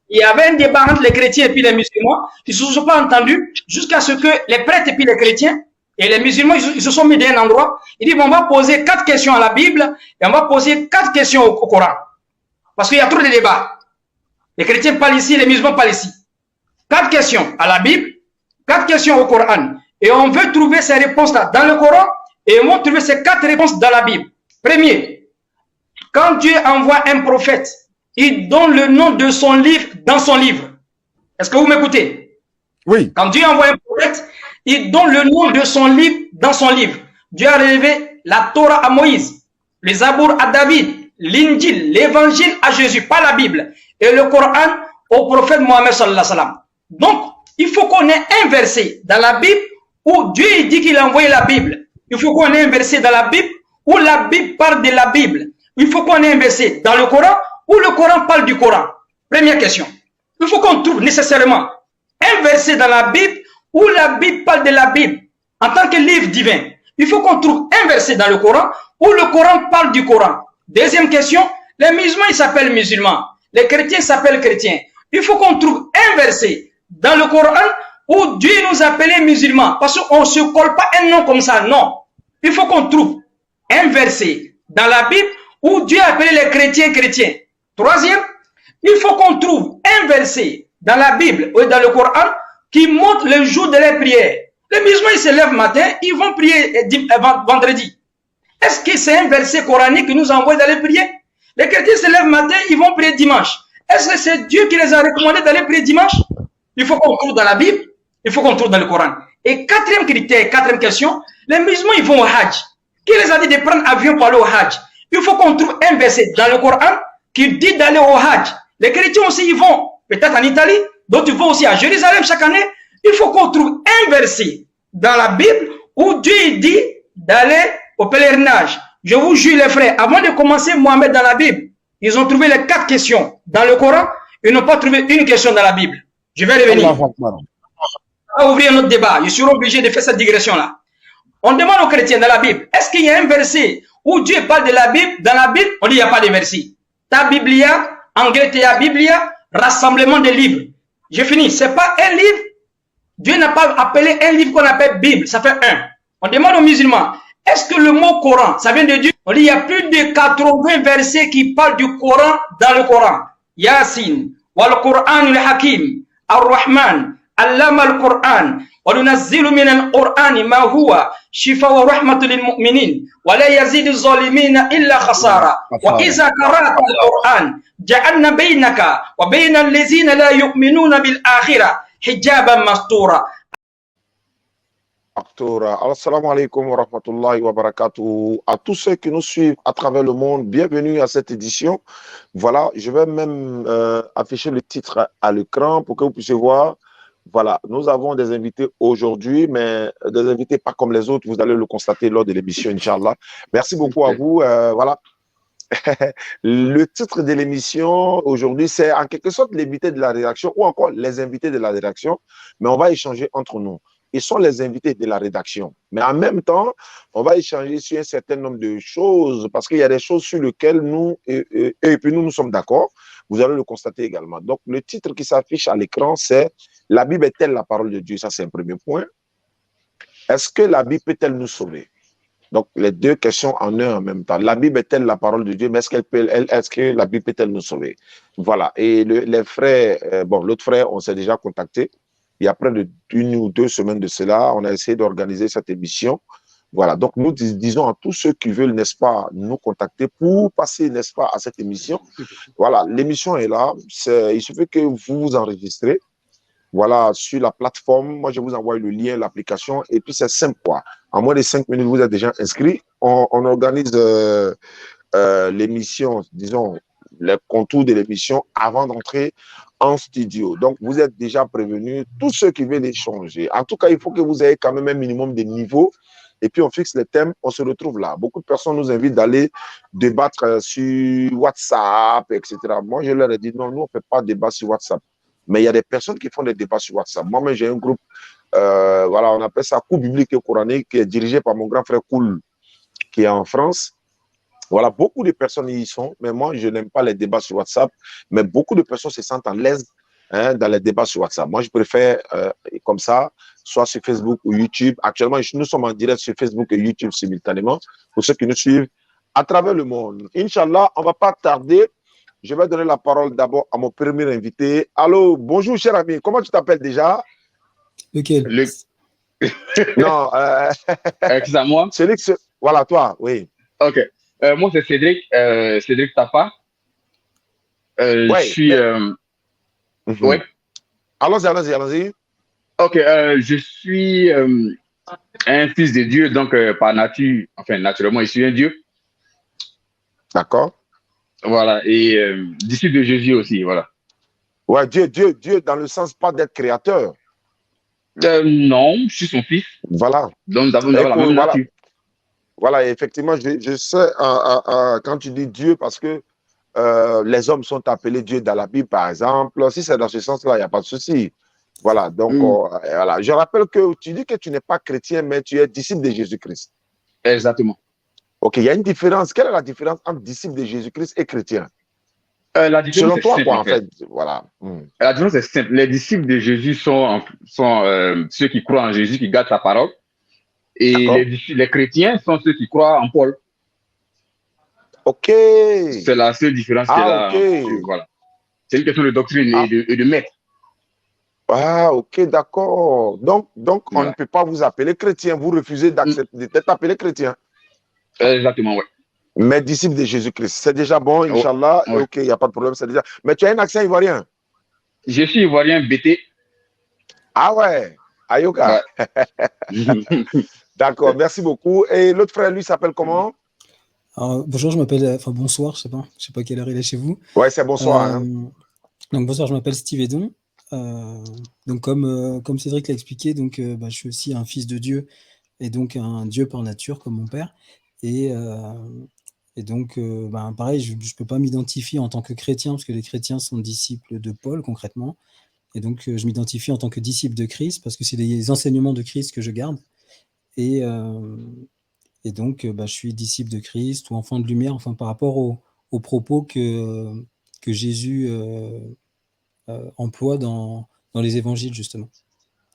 Il y avait un débat entre les chrétiens et puis les musulmans. Ils ne se sont pas entendus jusqu'à ce que les prêtres et puis les chrétiens et les musulmans, ils se sont mis dans un endroit. Ils disent, bon, on va poser 4 questions à la Bible et on va poser 4 questions au Coran. Parce qu'il y a trop de débats. Les chrétiens parlent ici, les musulmans parlent ici. 4 questions à la Bible, 4 questions au Coran. Et on veut trouver ces réponses-là dans le Coran et on va trouver ces 4 réponses dans la Bible. Premier, quand Dieu envoie un prophète, il donne le nom de son livre dans son livre. Est-ce que vous m'écoutez? Oui. Quand Dieu envoie un prophète, il donne le nom de son livre dans son livre. Dieu a révélé la Torah à Moïse, les Zabour à David, l'Injil, l'Évangile à Jésus, pas la Bible, et le Coran au prophète Mohammed sallallahu alayhi wa sallam. Donc, il faut qu'on ait un verset dans la Bible où Dieu dit qu'il a envoyé la Bible. Il faut qu'on ait un verset dans la Bible où la Bible parle de la Bible. Il faut qu'on ait un verset dans le Coran où le Coran parle du Coran. Première question. Il faut qu'on trouve nécessairement un verset dans la Bible où la Bible parle de la Bible en tant que livre divin. Il faut qu'on trouve un verset dans le Coran où le Coran parle du Coran. Deuxième question, les musulmans, ils s'appellent musulmans. Les chrétiens s'appellent chrétiens. Il faut qu'on trouve un verset dans le Coran où Dieu nous appelait musulmans. Parce qu'on ne se colle pas un nom comme ça, non. Il faut qu'on trouve un verset dans la Bible où Dieu appelait les chrétiens chrétiens. Troisième, il faut qu'on trouve un verset dans la Bible ou dans le Coran qui montre le jour de les prières. Les musulmans, ils se lèvent matin, ils vont prier vendredi. Est-ce que c'est un verset coranique qui nous envoie d'aller prier? Les chrétiens se lèvent matin, ils vont prier dimanche. Est-ce que c'est Dieu qui les a recommandé d'aller prier dimanche? Il faut qu'on trouve dans la Bible, il faut qu'on trouve dans le Coran. Et quatrième critère, quatrième question, les musulmans, ils vont au Hajj. Qui les a dit de prendre avion pour aller au Hajj? Il faut qu'on trouve un verset dans le Coran qui dit d'aller au Hajj. Les chrétiens aussi, ils vont peut-être en Italie, d'autres vont aussi à Jérusalem chaque année. Il faut qu'on trouve un verset dans la Bible où Dieu dit d'aller au pèlerinage. Je vous jure les frères, avant de commencer Mohamed dans la Bible, ils ont trouvé les 4 questions dans le Coran, ils n'ont pas trouvé une question dans la Bible. Je vais revenir. On va ouvrir notre débat. Je suis obligé de faire cette digression-là. On demande aux chrétiens dans la Bible, est-ce qu'il y a un verset où Dieu parle de la Bible? Dans la Bible, on dit il n'y a pas de verset. Ta Biblia, anglais ta Biblia, rassemblement de livres. Je finis. Ce n'est pas un livre. Dieu n'a pas appelé un livre qu'on appelle Bible. Ça fait un. On demande aux musulmans, est-ce que le mot Coran, ça vient de Dieu? On dit il y a plus de 80 versets qui parlent du Coran dans le Coran. Yasin, wal Quran al-Hakim, ar-Rahman, allama al-Quran, wa nunazzilu min al-Qur'ani ma huwa shifa wa rahmatu lil mu'minin, wa la yazidu zalimina illa khasara. Wa iza qara'ta al-Quran, ja'alna baynaka wa bayna allazina la yu'minuna bil akhirah hijaban mastura. Assalamu alaikum wa rahmatullahi wa barakatuh. À tous ceux qui nous suivent à travers le monde, bienvenue à cette édition. Voilà, je vais même afficher le titre à l'écran pour que vous puissiez voir. Voilà, nous avons des invités aujourd'hui, mais des invités pas comme les autres. Vous allez le constater lors de l'émission, Inch'Allah. Merci beaucoup à vous. Voilà. Le titre de l'émission aujourd'hui, c'est en quelque sorte l'invité de la rédaction ou encore les invités de la rédaction, mais on va échanger entre nous. Ils sont les invités de la rédaction. Mais en même temps, on va échanger sur un certain nombre de choses parce qu'il y a des choses sur lesquelles nous, et puis nous sommes d'accord. Vous allez le constater également. Donc, le titre qui s'affiche à l'écran, c'est « La Bible est-elle la parole de Dieu ?» Ça, c'est un premier point. Est-ce que la Bible peut-elle nous sauver? Donc, les deux questions en un en même temps. La Bible est-elle la parole de Dieu? Mais est-ce que la Bible peut-elle nous sauver? Voilà. Et les frères, l'autre frère, on s'est déjà contacté. Il y a près d'1 ou 2 semaines de cela, on a essayé d'organiser cette émission. Voilà, donc nous disons à tous ceux qui veulent, n'est-ce pas, nous contacter pour passer, n'est-ce pas, à cette émission. Voilà, l'émission est là. Il suffit que vous vous enregistrez. Voilà, sur la plateforme. Moi, je vous envoie le lien, l'application. Et puis, c'est simple, quoi. En moins de 5 minutes, vous êtes déjà inscrit. On organise l'émission, disons, les contours de l'émission avant d'entrer en studio. Donc, vous êtes déjà prévenus, tous ceux qui veulent échanger. En tout cas, il faut que vous ayez quand même un minimum de niveau. Et puis, on fixe les thèmes, on se retrouve là. Beaucoup de personnes nous invitent d'aller débattre sur WhatsApp, etc. Moi, je leur ai dit, non, nous, on ne fait pas de débat sur WhatsApp. Mais il y a des personnes qui font des débats sur WhatsApp. Moi-même, j'ai un groupe, voilà, on appelle ça Coup biblique et coranique, qui est dirigé par mon grand frère Koul, qui est en France. Voilà, beaucoup de personnes y sont, mais moi, je n'aime pas les débats sur WhatsApp, mais beaucoup de personnes se sentent à l'aise hein, dans les débats sur WhatsApp. Moi, je préfère comme ça, soit sur Facebook ou YouTube. Actuellement, nous sommes en direct sur Facebook et YouTube simultanément pour ceux qui nous suivent à travers le monde. Inch'Allah, on ne va pas tarder. Je vais donner la parole d'abord à mon premier invité. Allô, bonjour cher ami, comment tu t'appelles déjà? Lequel? Non, c'est à moi? Voilà, toi, oui. Ok. Moi, c'est Cédric, Cédric Tapa. Ouais, je suis... Oui. Allons-y. Ok, je suis un fils de Dieu, donc par nature, enfin, naturellement, je suis un Dieu. D'accord. Voilà, et disciple de Jésus aussi, voilà. Ouais, Dieu dans le sens pas d'être créateur. Non, je suis son fils. Voilà. Donc, nous avons la même nature. Voilà, effectivement, je sais quand tu dis Dieu, parce que les hommes sont appelés Dieu dans la Bible, par exemple. Si c'est dans ce sens-là, il n'y a pas de souci. Voilà, donc voilà. Je rappelle que tu dis que tu n'es pas chrétien, mais tu es disciple de Jésus-Christ. Exactement. Ok, il y a une différence. Quelle est la différence entre disciple de Jésus-Christ et chrétien? La différence Selon toi, simple, quoi, en fait. Voilà. La différence est simple. Les disciples de Jésus sont ceux qui croient en Jésus, qui gardent sa parole. Et les chrétiens sont ceux qui croient en Paul. Ok. C'est la seule différence qu'il y a là. Voilà. C'est une question de doctrine et de maître. Ah, ok, d'accord. Donc on ne peut pas vous appeler chrétien. Vous refusez d'être appelé chrétien. Exactement, oui. Mais disciple de Jésus-Christ. C'est déjà bon, Inch'Allah. Ouais. Ok, il n'y a pas de problème. C'est déjà... Mais tu as un accent ivoirien? Je suis ivoirien BT. Ah ouais, Ayoka. Ouais. D'accord, merci beaucoup. Et l'autre frère, lui, s'appelle comment? Alors, bonjour, je m'appelle... Enfin, bonsoir, je sais pas quelle heure il est chez vous. Ouais, c'est bonsoir. Donc, bonsoir, je m'appelle Steve Edon. Donc, comme Cédric l'a expliqué, donc, je suis aussi un fils de Dieu et donc un Dieu par nature, comme mon père. Et donc, pareil, je ne peux pas m'identifier en tant que chrétien, parce que les chrétiens sont disciples de Paul, concrètement. Et donc, je m'identifie en tant que disciple de Christ, parce que c'est les enseignements de Christ que je garde. Et donc, je suis disciple de Christ ou enfant de lumière, enfin, par rapport aux propos que Jésus emploie dans les évangiles, justement.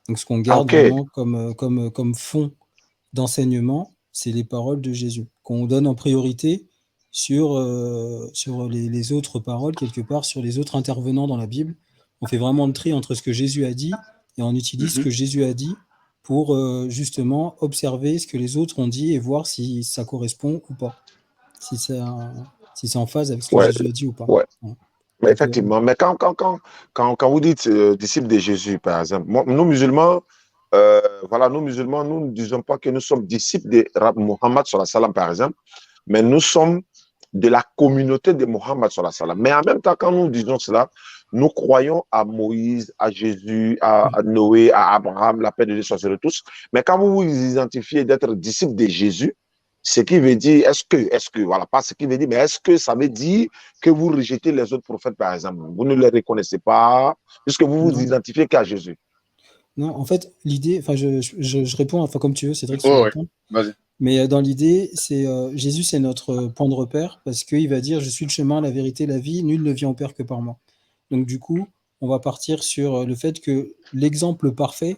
Donc, ce qu'on garde vraiment comme fond d'enseignement, c'est les paroles de Jésus, qu'on donne en priorité sur les autres paroles, quelque part, sur les autres intervenants dans la Bible. On fait vraiment le tri entre ce que Jésus a dit et on utilise ce que Jésus a dit pour justement observer ce que les autres ont dit et voir si ça correspond ou pas, si c'est en phase avec ce que Jésus a dit ou pas. Ouais. Mais effectivement, mais quand vous dites disciples de Jésus, par exemple, nous musulmans, nous ne disons pas que nous sommes disciples de Mohammed sallallahu alayhi wa sallam, par exemple, mais nous sommes de la communauté de Mohammed sallallahu alayhi wa sallam. Mais en même temps, quand nous disons cela, nous croyons à Moïse, à Jésus, à Noé, à Abraham, la paix de Dieu soit sur tous. Mais quand vous vous identifiez d'être disciple de Jésus, ce qui veut dire, voilà, pas ce qui veut dire, mais est-ce que ça veut dire que vous rejetez les autres prophètes, par exemple? Vous ne les reconnaissez pas, puisque vous vous identifiez qu'à Jésus. Non, en fait, l'idée, enfin, je réponds, enfin, comme tu veux, Cédric, vas-y. Mais dans l'idée, c'est Jésus, c'est notre point de repère, parce qu'il va dire, je suis le chemin, la vérité, la vie, nul ne vient au Père que par moi. Donc, du coup, on va partir sur le fait que l'exemple parfait,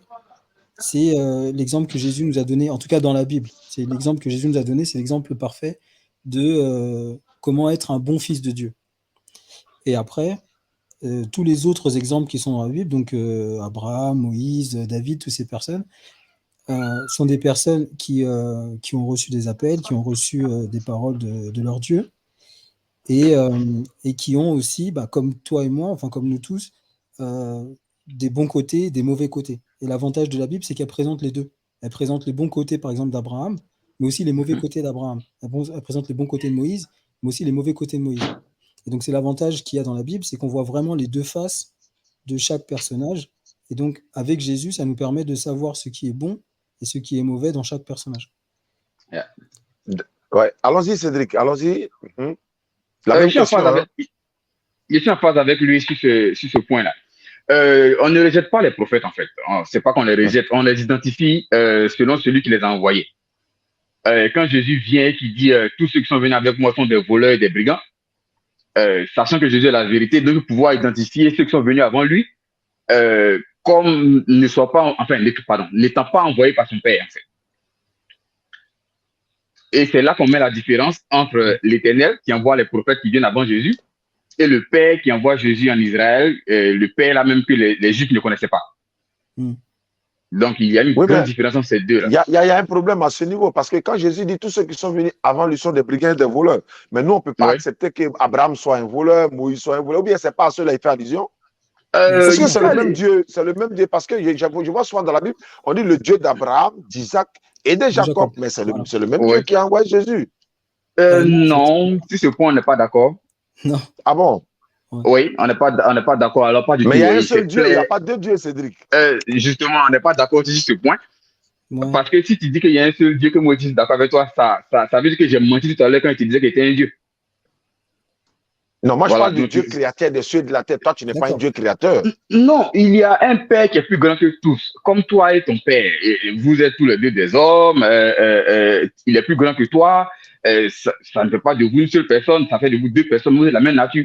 c'est l'exemple que Jésus nous a donné, en tout cas dans la Bible. C'est l'exemple que Jésus nous a donné, c'est l'exemple parfait de comment être un bon fils de Dieu. Et après, tous les autres exemples qui sont dans la Bible, donc Abraham, Moïse, David, toutes ces personnes, sont des personnes qui ont reçu des appels, qui ont reçu des paroles de leur Dieu, et qui ont aussi, comme toi et moi, enfin comme nous tous, des bons côtés, des mauvais côtés. Et l'avantage de la Bible, c'est qu'elle présente les deux. Elle présente les bons côtés, par exemple, d'Abraham, mais aussi les mauvais côtés d'Abraham. Elle présente les bons côtés de Moïse, mais aussi les mauvais côtés de Moïse. Et donc, c'est l'avantage qu'il y a dans la Bible, c'est qu'on voit vraiment les deux faces de chaque personnage. Et donc, avec Jésus, ça nous permet de savoir ce qui est bon et ce qui est mauvais dans chaque personnage. Yeah. Ouais, allons-y, Cédric, allons-y. Je suis en phase avec lui sur ce point-là. On ne rejette pas les prophètes, en fait. C'est pas qu'on les rejette, on les identifie selon celui qui les a envoyés. Quand Jésus vient et qu'il dit tous ceux qui sont venus avec moi sont des voleurs et des brigands, sachant que Jésus est la vérité, donc pouvoir identifier ceux qui sont venus avant lui, comme ne soit pas, enfin, pardon, n'étant pas envoyé par son Père, en fait. Et c'est là qu'on met la différence entre l'Éternel qui envoie les prophètes qui viennent avant Jésus et le Père qui envoie Jésus en Israël, le Père là même que les Juifs ne connaissaient pas. Donc, il y a une grande différence entre ces deux-là. Il y a un problème à ce niveau, parce que quand Jésus dit tous ceux qui sont venus avant lui sont des brigands, des voleurs, mais nous, on ne peut pas accepter qu'Abraham soit un voleur, Moïse soit un voleur, ou bien ce n'est pas à ceux-là qu'il fait allusion. Parce que c'est le même Dieu, parce que je vois souvent dans la Bible, on dit le Dieu d'Abraham, d'Isaac et de Jacob, mais c'est le même Dieu qui a envoyé Jésus. Non, sur ce point, on n'est pas d'accord. Non. Ah bon? Oui, on n'est pas d'accord. Alors, pas du tout. Mais il y a un seul Dieu, il n'y a pas deux dieux, Cédric. Justement, on n'est pas d'accord sur ce point. Ouais. Parce que si tu dis qu'il y a un seul Dieu, que moi je suis d'accord avec toi, ça veut dire que j'ai menti tout à l'heure quand tu disais qu'il était un Dieu. Non, moi je parle du Dieu créateur des cieux et de la terre. Toi, tu n'es pas un Dieu créateur. Non, il y a un Père qui est plus grand que tous, comme toi et ton Père. Et vous êtes tous les deux des hommes. Il est plus grand que toi. Ça ne fait pas de vous une seule personne, ça fait de vous deux personnes. Vous êtes la même nature.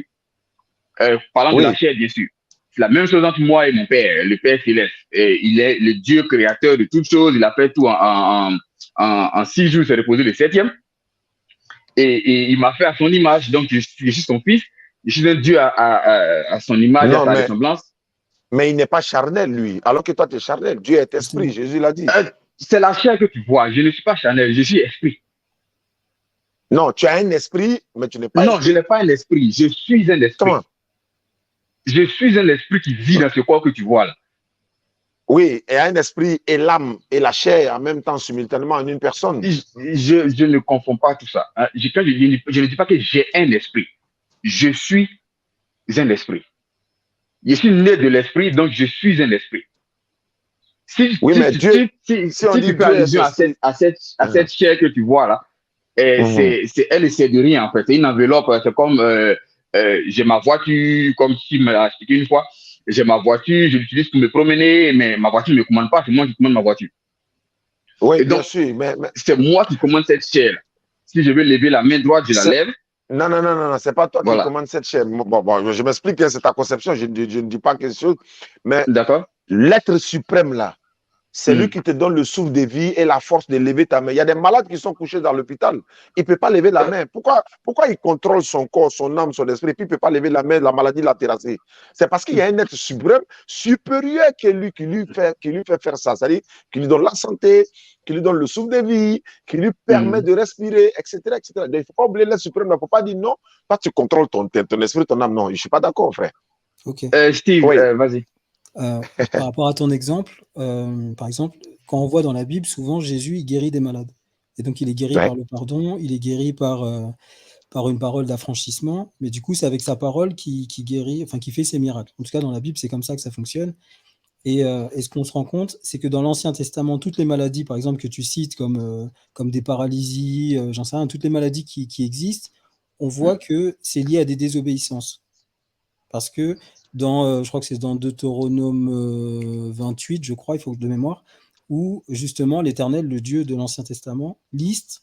Parlant de la chair, bien sûr. C'est la même chose entre moi et mon Père, le Père céleste. Et il est le Dieu créateur de toutes choses. Il a fait tout en 6 jours, il s'est reposé le 7e. Et il m'a fait à son image. Donc, je suis son fils. Je suis un Dieu à son image, à sa ressemblance. Mais il n'est pas charnel, lui. Alors que toi, tu es charnel. Dieu est esprit, Jésus l'a dit. C'est la chair que tu vois. Je ne suis pas charnel, je suis esprit. Non, tu as un esprit, mais tu n'es pas Non, je n'ai pas un esprit. Je suis un esprit. Comment? Je suis un esprit qui vit dans ce corps que tu vois là. Oui, et un esprit et l'âme et la chair en même temps, simultanément en une personne. Je ne confonds pas tout ça. Je ne dis pas que j'ai un esprit. Je suis un esprit. Je suis né de l'esprit, donc je suis un esprit. Si on dit tu fais allusion à cette chair que tu vois là, elle c'est de rien en fait. C'est une enveloppe, c'est comme j'ai ma voiture, comme tu me l'as expliqué une fois. J'ai ma voiture, je l'utilise pour me promener, mais ma voiture ne me commande pas, c'est moi qui commande ma voiture. Oui, et donc, bien sûr. Mais... c'est moi qui commande cette chair. Si je veux lever la main droite, je la lève. Non, c'est pas toi qui commande cette chair. Bon, je m'explique, c'est ta conception, je ne dis pas quelque chose, mais l'être suprême là, c'est lui qui te donne le souffle de vie et la force de lever ta main. Il y a des malades qui sont couchés dans l'hôpital. Il ne peut pas lever la main. Pourquoi il contrôle son corps, son âme, son esprit, puis il ne peut pas lever la main, la maladie l'a terrassé? C'est parce qu'il y a un être suprême, supérieur qui lui fait faire ça. C'est-à-dire qui lui donne la santé, qui lui donne le souffle de vie, qui lui permet de respirer, etc. etc. Donc, il ne faut pas oublier l'être suprême. Il ne faut pas dire non, toi tu contrôles ton esprit, ton âme. Non, je ne suis pas d'accord, frère. Ok. Steve, vas-y. Par rapport à ton exemple, par exemple, quand on voit dans la Bible, souvent Jésus il guérit des malades. Et donc il est guéri par le pardon, il est guéri par une parole d'affranchissement, mais du coup c'est avec sa parole qui guérit, enfin qui fait ses miracles. En tout cas dans la Bible c'est comme ça que ça fonctionne. Et ce qu'on se rend compte, c'est que dans l'Ancien Testament, toutes les maladies, par exemple, que tu cites comme des paralysies, j'en sais rien, toutes les maladies qui existent, on voit que c'est lié à des désobéissances. Parce que je crois que c'est dans Deutéronome 28, je crois, il faut que de mémoire, où justement l'Éternel, le Dieu de l'Ancien Testament, liste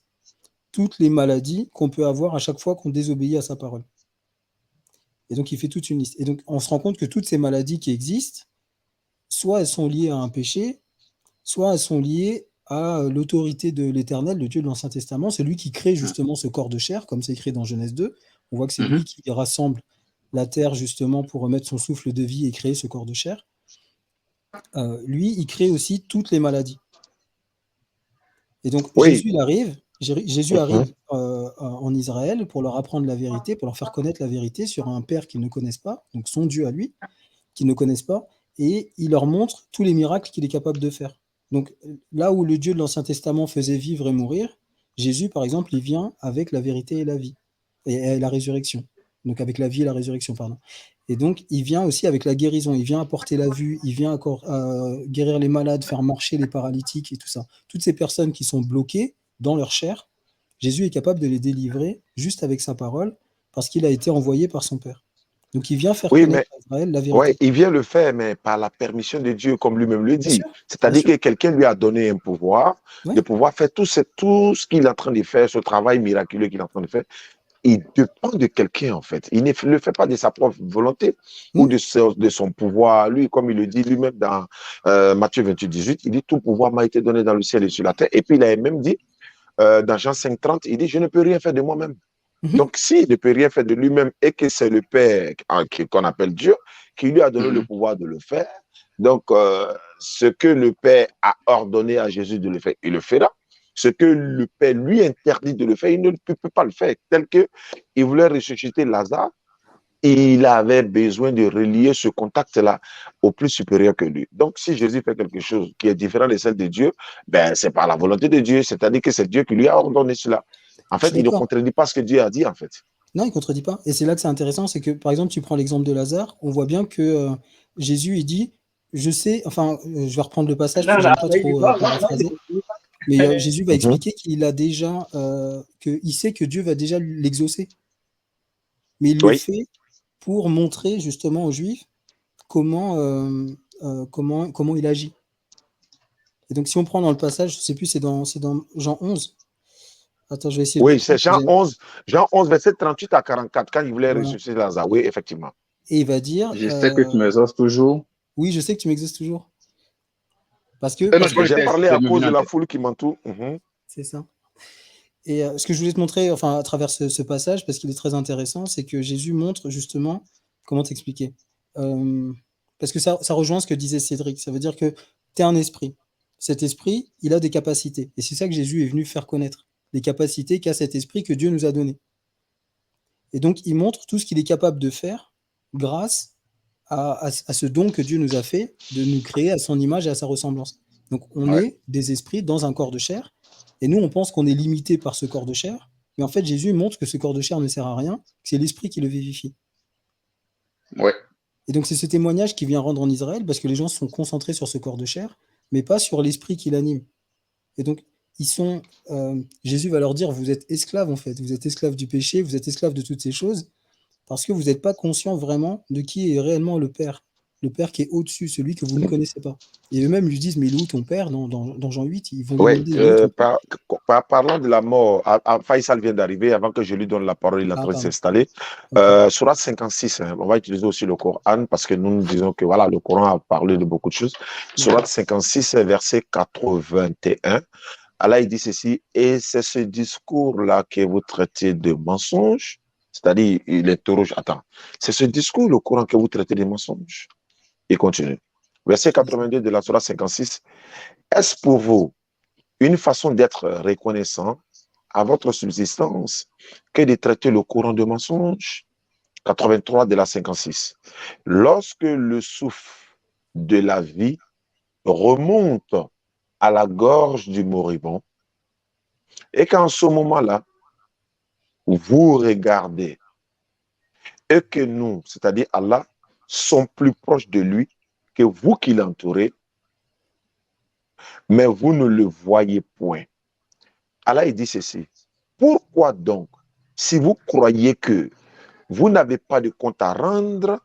toutes les maladies qu'on peut avoir à chaque fois qu'on désobéit à sa parole. Et donc il fait toute une liste. Et donc on se rend compte que toutes ces maladies qui existent, soit elles sont liées à un péché, soit elles sont liées à l'autorité de l'Éternel, le Dieu de l'Ancien Testament. C'est lui qui crée justement ce corps de chair, comme c'est écrit dans Genèse 2. On voit que c'est lui qui rassemble la terre justement pour remettre son souffle de vie et créer ce corps de chair. Lui, il crée aussi toutes les maladies. Et donc Jésus arrive en Israël pour leur apprendre la vérité, pour leur faire connaître la vérité sur un Père qu'ils ne connaissent pas, donc son Dieu à lui, qu'ils ne connaissent pas, et il leur montre tous les miracles qu'il est capable de faire. Donc là où le Dieu de l'Ancien Testament faisait vivre et mourir, Jésus, par exemple, il vient avec la vérité et la vie, et la résurrection. Donc avec la vie et la résurrection, pardon. Et donc, il vient aussi avec la guérison, il vient apporter la vue, il vient guérir les malades, faire marcher les paralytiques et tout ça. Toutes ces personnes qui sont bloquées dans leur chair, Jésus est capable de les délivrer juste avec sa parole, parce qu'il a été envoyé par son Père. Donc, il vient faire connaître à Israël la vérité. Oui, il vient le faire, mais par la permission de Dieu, comme lui-même le dit. C'est-à-dire que quelqu'un lui a donné un pouvoir, de pouvoir faire tout ce qu'il est en train de faire, ce travail miraculeux qu'il est en train de faire. il dépend de quelqu'un, en fait. Il ne le fait pas de sa propre volonté ou de son pouvoir. Lui, comme il le dit lui-même dans Matthieu 28, 18, il dit tout pouvoir m'a été donné dans le ciel et sur la terre. Et puis, il a même dit, dans Jean 5, 30, il dit, je ne peux rien faire de moi-même. Donc, s'il ne peut rien faire de lui-même et que c'est le Père qu'on appelle Dieu qui lui a donné le pouvoir de le faire, donc ce que le Père a ordonné à Jésus de le faire, il le fera. Ce que le Père lui interdit de le faire, il ne peut pas le faire. Tel qu'il voulait ressusciter Lazare, il avait besoin de relier ce contact-là au plus supérieur que lui. Donc, si Jésus fait quelque chose qui est différent de celle de Dieu, ben, c'est par la volonté de Dieu, c'est-à-dire que c'est Dieu qui lui a ordonné cela. En fait, il ne contredit pas ce que Dieu a dit, en fait. Non, il ne contredit pas. Et c'est là que c'est intéressant, c'est que, par exemple, tu prends l'exemple de Lazare, on voit bien que Jésus, il dit, je sais, enfin, je vais reprendre le passage, parce que je n'aime pas trop paraphraser, mais Jésus va expliquer qu'il a déjà, qu'il sait que Dieu va déjà l'exaucer. Mais il le fait pour montrer justement aux Juifs comment il agit. Et donc, si on prend dans le passage, je ne sais plus, c'est dans Jean 11. Attends, je vais essayer de... Oui, c'est Jean 11, verset 38 à 44, quand il voulait ressusciter Lazare. Oui, effectivement. Et il va dire... Je sais que tu m'exauces toujours. Oui, je sais que tu m'exauces toujours. Parce que j'ai parlé à cause de la foule qui m'entoure. C'est ça. Et ce que je voulais te montrer, enfin, à travers ce passage, parce qu'il est très intéressant, c'est que Jésus montre justement, comment t'expliquer, parce que ça rejoint ce que disait Cédric, ça veut dire que tu es un esprit. Cet esprit, il a des capacités. Et c'est ça que Jésus est venu faire connaître, les capacités qu'a cet esprit que Dieu nous a données. Et donc, il montre tout ce qu'il est capable de faire grâce à ce don que Dieu nous a fait, de nous créer à son image et à sa ressemblance. Donc, on est des esprits dans un corps de chair, et nous, on pense qu'on est limité par ce corps de chair, mais en fait, Jésus montre que ce corps de chair ne sert à rien, que c'est l'esprit qui le vivifie. Ouais. Et donc, c'est ce témoignage qui vient rendre en Israël, parce que les gens sont concentrés sur ce corps de chair, mais pas sur l'esprit qui l'anime. Et donc, Jésus va leur dire, vous êtes esclaves en fait, vous êtes esclaves du péché, vous êtes esclaves de toutes ces choses, parce que vous n'êtes pas conscient vraiment de qui est réellement le Père qui est au-dessus, celui que vous ne connaissez pas. Et eux-mêmes lui disent, mais il est où ton Père dans Jean 8, ils vont lui demander, parlant de la mort, Faisal vient d'arriver, avant que je lui donne la parole, il est en train de s'installer. Sourate 56, on va utiliser aussi le Coran, parce que nous disons que voilà, le Coran a parlé de beaucoup de choses. Sourate 56, verset 81. Allah, il dit ceci, et c'est ce discours-là que vous traitez de mensonge, c'est-à-dire, il interroge, attends, c'est ce discours, le Coran, que vous traitez de mensonge. Il continue. Verset 82 de la Sourate 56, est-ce pour vous une façon d'être reconnaissant à votre subsistance que de traiter le Coran de mensonge? 83 de la 56. Lorsque le souffle de la vie remonte à la gorge du moribond, et qu'en ce moment-là, vous regardez, et que nous, c'est-à-dire Allah, sommes plus proches de lui que vous qui l'entourez, mais vous ne le voyez point. Allah, il dit ceci. Pourquoi donc, si vous croyez que vous n'avez pas de compte à rendre,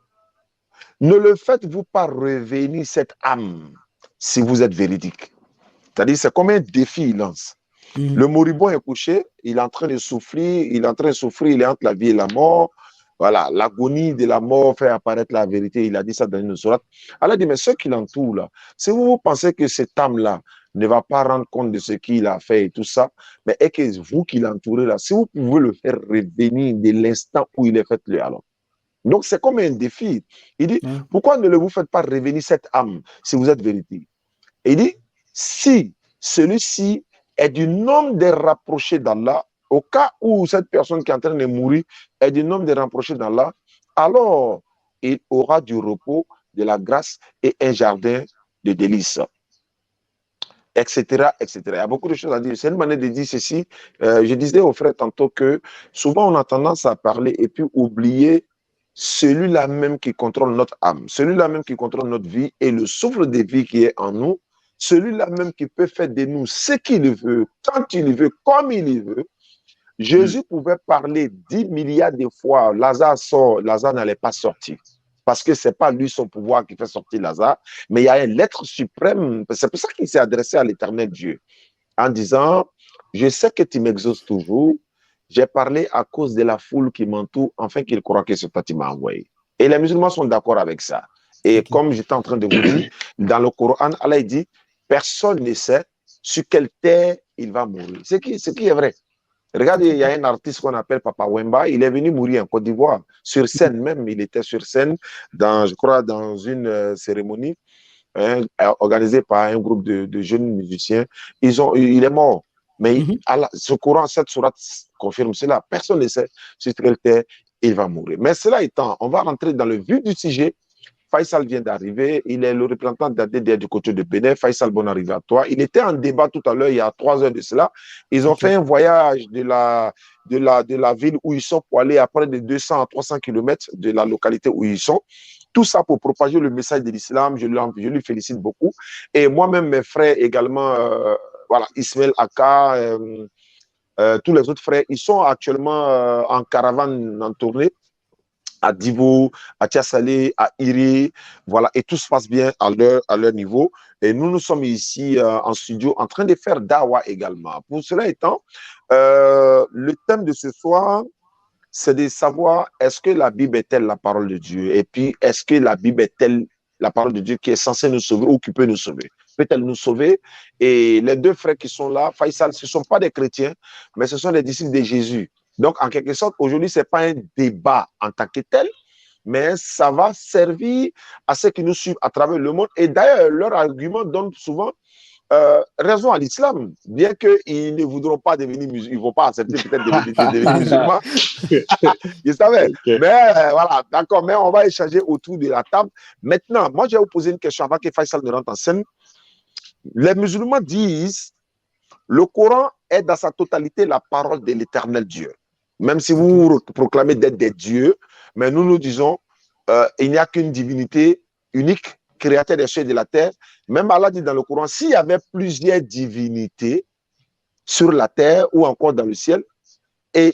ne le faites-vous pas revenir cette âme si vous êtes véridique? C'est-à-dire, c'est comme un défi, il lance. Le moribond est couché, il est en train de souffrir, il est entre la vie et la mort. Voilà, l'agonie de la mort fait apparaître la vérité. Il a dit ça dans une sourate. Allah dit, mais ceux qui l'entourent là, si vous pensez que cette âme-là ne va pas rendre compte de ce qu'il a fait et tout ça, mais est que vous qui l'entourez là, si vous pouvez le faire revenir de l'instant où il est fait, le alors. Donc, c'est comme un défi. Il dit, pourquoi ne vous faites pas revenir cette âme si vous êtes vérité? Et il dit, si celui-ci est du nombre des rapprochés d'Allah, au cas où cette personne qui est en train de mourir est du nombre des rapprochés d'Allah, alors il aura du repos, de la grâce et un jardin de délices, etc., etc. Il y a beaucoup de choses à dire. C'est une manière de dire ceci. Je disais aux frères tantôt que souvent on a tendance à parler et puis oublier celui-là même qui contrôle notre âme, celui-là même qui contrôle notre vie et le souffle de vie qui est en nous, celui-là même qui peut faire de nous ce qu'il veut, quand il veut, comme il veut. Jésus pouvait parler 10 milliards de fois, Lazare sort, Lazare n'allait pas sortir. Parce que ce n'est pas lui son pouvoir qui fait sortir Lazare, mais il y a un être suprême. C'est pour ça qu'il s'est adressé à l'éternel Dieu, en disant, je sais que tu m'exauces toujours, j'ai parlé à cause de la foule qui m'entoure, afin qu'ils croient que c'est toi qui m'as envoyé. Et les musulmans sont d'accord avec ça. Et comme j'étais en train de vous dire, dans le Coran, Allah dit, personne ne sait sur quelle terre il va mourir. Ce qui est vrai. Regardez, il y a un artiste qu'on appelle Papa Wemba, il est venu mourir en Côte d'Ivoire, sur scène même, il était sur scène, je crois, dans une cérémonie organisée par un groupe de jeunes musiciens. Il est mort. Mais ce Coran, cette sourate confirme cela. Personne ne sait sur quelle terre il va mourir. Mais cela étant, on va rentrer dans le vif du sujet. Faisal vient d'arriver, il est le représentant d'ADDR du côté de Bénin. Faisal, bonne arrivée à toi. Il était en débat tout à l'heure, il y a 3 heures de cela. Ils ont fait un voyage de la ville où ils sont pour aller à près de 200 à 300 km de la localité où ils sont. Tout ça pour propager le message de l'islam. Je lui félicite beaucoup. Et moi-même, mes frères également, voilà, Ismaël Aka, tous les autres frères, ils sont actuellement en caravane en tournée à Divo, à Tiasalé, à Iri, voilà, et tout se passe bien à leur niveau. Et nous sommes ici en studio en train de faire dawa également. Pour cela étant, le thème de ce soir, c'est de savoir est-ce que la Bible est-elle la parole de Dieu? Et puis, est-ce que la Bible est-elle la parole de Dieu qui est censée nous sauver ou qui peut nous sauver? Peut-elle nous sauver? Et les 2 frères qui sont là, Faisal, ce ne sont pas des chrétiens, mais ce sont des disciples de Jésus. Donc, en quelque sorte, aujourd'hui, ce n'est pas un débat en tant que tel, mais ça va servir à ceux qui nous suivent à travers le monde. Et d'ailleurs, leur argument donne souvent raison à l'islam, bien qu'ils ne voudront pas devenir musulmans, ils ne vont pas accepter peut-être de devenir musulmans. Ils savaient. Okay. Mais voilà, d'accord, mais on va échanger autour de la table. Maintenant, moi, je vais vous poser une question avant que Faisal ne rentre en scène. Les musulmans disent le Coran est dans sa totalité la parole de l'éternel Dieu. Même si vous proclamez d'être des dieux, mais nous disons il n'y a qu'une divinité unique, créateur des cieux et de la terre. Même Allah dit dans le Coran, s'il y avait plusieurs divinités sur la terre ou encore dans le ciel, et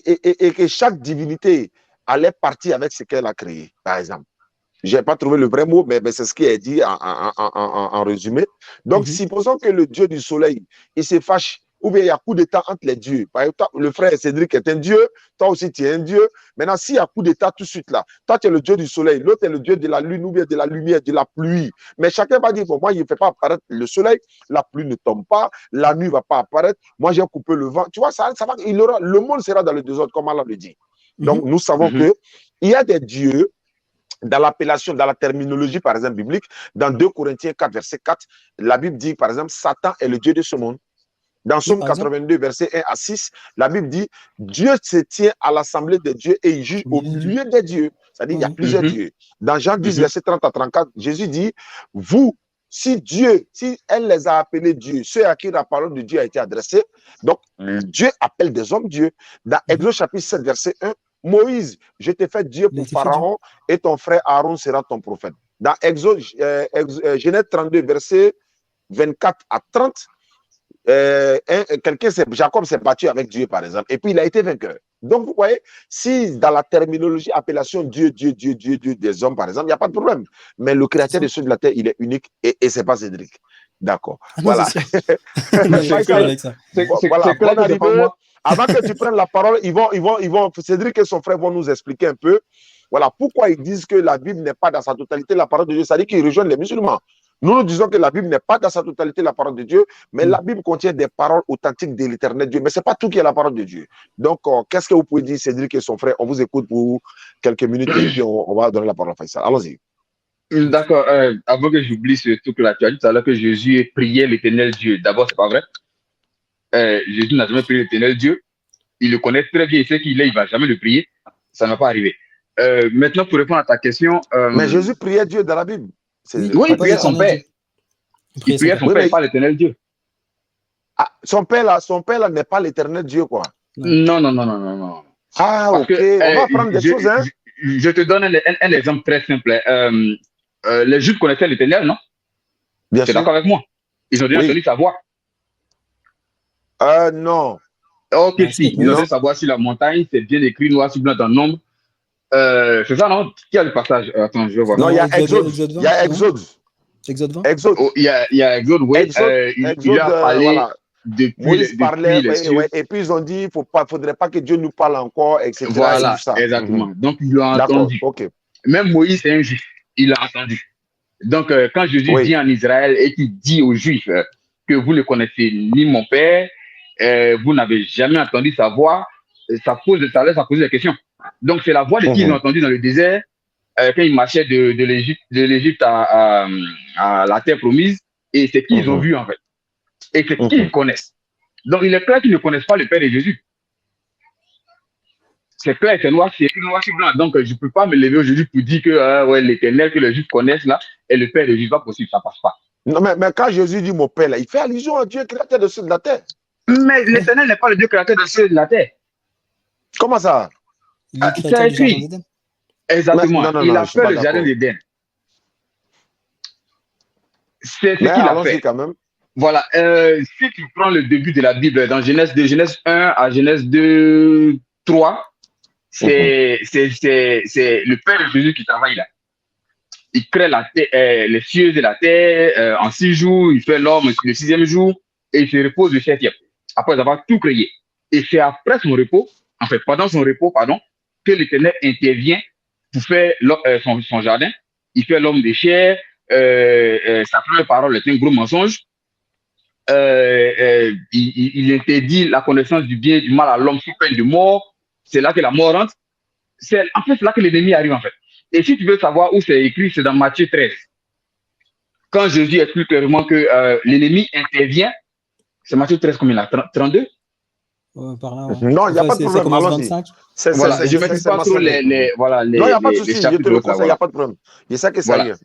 que chaque divinité allait partir avec ce qu'elle a créé, par exemple. Je n'ai pas trouvé le vrai mot, mais c'est ce qui est dit en résumé. Donc, supposons que le dieu du soleil, il se fâche, ou bien il y a coup d'état entre les dieux. Par exemple, le frère Cédric est un dieu, toi aussi tu es un dieu. Maintenant, s'il y a coup d'état tout de suite là, toi tu es le dieu du soleil, l'autre est le dieu de la lune, ou bien de la lumière, de la pluie. Mais chacun va dire, bon, moi, il ne fait pas apparaître le soleil, la pluie ne tombe pas, la nuit ne va pas apparaître, moi j'ai coupé le vent. Tu vois, ça va, le monde sera dans le désordre, comme Allah le dit. Donc, nous savons qu'il y a des dieux dans l'appellation, dans la terminologie, par exemple, biblique. Dans 2 Corinthiens 4, verset 4, la Bible dit, par exemple, Satan est le dieu de ce monde. Dans Somme 82, verset 1 à 6, la Bible dit, Dieu se tient à l'assemblée des dieux et il juge au milieu des dieux. C'est-à-dire, il y a plusieurs dieux. Dans Jean 10, verset 30 à 34, Jésus dit, vous, si elle les a appelés dieux, ceux à qui la parole de Dieu a été adressée, donc Dieu appelle des hommes dieux. Dans Exode chapitre 7, verset 1, Moïse, je t'ai fait Dieu pour Pharaon et ton frère Aaron sera ton prophète. Dans Exode, Genèse 32, verset 24 à 30, Jacob s'est battu avec Dieu, par exemple, et puis il a été vainqueur. Donc, vous voyez, si dans la terminologie, appellation Dieu des hommes, par exemple, il n'y a pas de problème. Mais le créateur des cieux de la terre, il est unique et ce n'est pas Cédric. D'accord. Voilà. C'est avant que tu prennes la parole, Cédric et son frère vont nous expliquer un peu, voilà, pourquoi ils disent que la Bible n'est pas dans sa totalité la parole de Dieu. C'est-à-dire qu'ils rejoignent les musulmans. Nous disons que la Bible n'est pas dans sa totalité la parole de Dieu, mais la Bible contient des paroles authentiques de l'éternel Dieu. Mais ce n'est pas tout qui est la parole de Dieu. Donc, qu'est-ce que vous pouvez dire, Cédric et son frère? On vous écoute pour quelques minutes et puis on va donner la parole à Faisal. Allons-y. D'accord. Avant que j'oublie ce truc-là, tu as dit tout à l'heure que Jésus priait l'éternel Dieu. D'abord, c'est pas vrai. Jésus n'a jamais prié l'éternel Dieu. Il le connaît très bien. Il sait qu'il est, il ne va jamais le prier. Ça ne va pas arriver. Maintenant, pour répondre à ta question. Mais Jésus priait Dieu dans la Bible. Oui, il priait son Père. Il priait son Père, pas l'éternel Dieu. Ah, son Père là n'est pas l'éternel Dieu, quoi. Non. Ah, ok. On va prendre des choses, hein. Je te donne un exemple très simple. Les Juifs connaissaient l'éternel, non? Bien sûr. Tu es d'accord avec moi? Ils ont déjà entendu sa voix. Non. Ok, si. Ils ont déjà savoir sur la montagne, c'est bien écrit, noir sur blanc dans le nombre. C'est ça, non? Qui a le passage? Attends, je vais voir. Non, il y a Exode. Il y a Exode. Exode 20? Exode. Il y a Exode, oui. Exode, il a parlé. voilà. Moïse parlait, et puis ils ont dit, il ne faudrait pas que Dieu nous parle encore, etc. Voilà, ça. exactement. Donc, ils l'ont entendu. Ok. Même Moïse, c'est un juif. Il l'a entendu. Donc, quand Jésus vient en Israël et qu'il dit aux Juifs que vous ne connaissez ni mon Père, vous n'avez jamais entendu sa voix, ça laisse à poser la question. Donc, c'est la voix de qui ils ont entendu dans le désert quand ils marchaient de l'Égypte à la terre promise, et c'est qui ils ont vu en fait. Et c'est qui ils connaissent. Donc, il est clair qu'ils ne connaissent pas le Père de Jésus. C'est clair, c'est noir, c'est blanc. Donc, je ne peux pas me lever aujourd'hui pour dire que l'Éternel que les Juifs connaissent là est le Père de Jésus. Pas possible, ça ne passe pas. Non, mais quand Jésus dit mon Père, là, il fait allusion à Dieu créateur de ceux de la terre. Mais l'Éternel n'est pas le Dieu créateur de ceux de la terre. Comment ça? Il est créateur du jardin d'Éden. Exactement. Il a fait le jardin d'Éden. C'est ce qu'il a fait. Quand même. Voilà. Si tu prends le début de la Bible, dans Genèse 1 à Genèse 2, 3, c'est le Père de Jésus qui travaille là. Il crée la terre, les cieux et la terre en 6 jours. Il fait l'homme le 6e jour et il se repose le 7e. Après avoir tout créé. Et c'est après son repos, en fait, pendant son repos, que l'Éternel intervient pour faire son jardin. Il fait l'homme de chair. Sa première parole est un gros mensonge. Il interdit la connaissance du bien et du mal à l'homme sous peine de mort. C'est là que la mort rentre. C'est là que l'ennemi arrive, en fait. Et si tu veux savoir où c'est écrit, c'est dans Matthieu 13. Quand Jésus explique clairement que l'ennemi intervient, c'est Matthieu 13, combien là? 32? Par là, non, il n'y a pas de problème. Ça commence 25. Voilà, je ne maîtrise pas trop les non, il n'y a pas de souci, je te le conseille, il n'y a pas de problème. C'est ça que ça y est.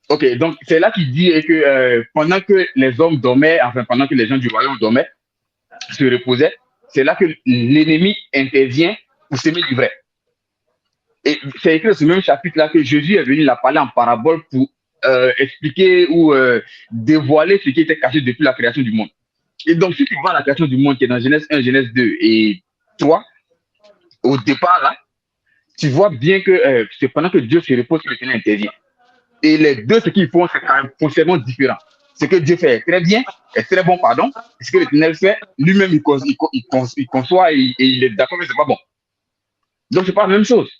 Ok, donc c'est là qu'il dit que pendant que les hommes dormaient, enfin pendant que les gens du royaume dormaient, se reposaient, c'est là que l'ennemi intervient pour s'aimer du vrai. Et c'est écrit dans ce même chapitre-là que Jésus est venu la parler en parabole pour expliquer ou dévoiler ce qui était caché depuis la création du monde. Et donc, si tu vois la création du monde qui est dans Genèse 1, Genèse 2 et 3, au départ, là, tu vois bien que c'est pendant que Dieu se repose que l'Éternel intervient. Et les deux, ce qu'ils font, c'est quand même foncièrement différent. Ce que Dieu fait est très bien, est très bon, pardon. Et ce que l'Éternel fait, lui-même, il conçoit et il est d'accord que c'est pas bon. Donc, c'est pas la même chose.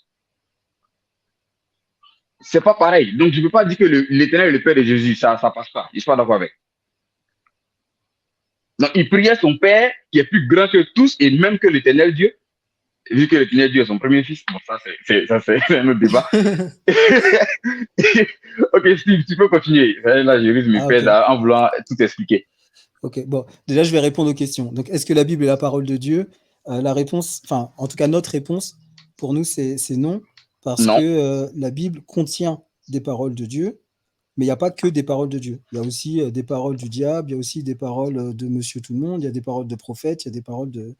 C'est pas pareil. Donc, je ne peux pas dire que l'Éternel est le Père de Jésus. Ça passe pas. Je ne suis pas d'accord avec. Donc, il priait son Père qui est plus grand que tous et même que l'Éternel Dieu. Vu que l'Éternel Dieu est son premier fils. Bon, ça, c'est un autre débat. Ok, Steve, tu peux continuer. Là, je risque de me perdre en voulant tout expliquer. Ok, bon. Déjà, je vais répondre aux questions. Donc, est-ce que la Bible est la parole de Dieu? La réponse, enfin, en tout cas, notre réponse, pour nous, c'est non. Parce que la Bible contient des paroles de Dieu, mais il n'y a pas que des paroles de Dieu. Il y a aussi des paroles du diable, il y a aussi des paroles de Monsieur Tout-le-Monde, il y a des paroles de prophètes, il y a des paroles de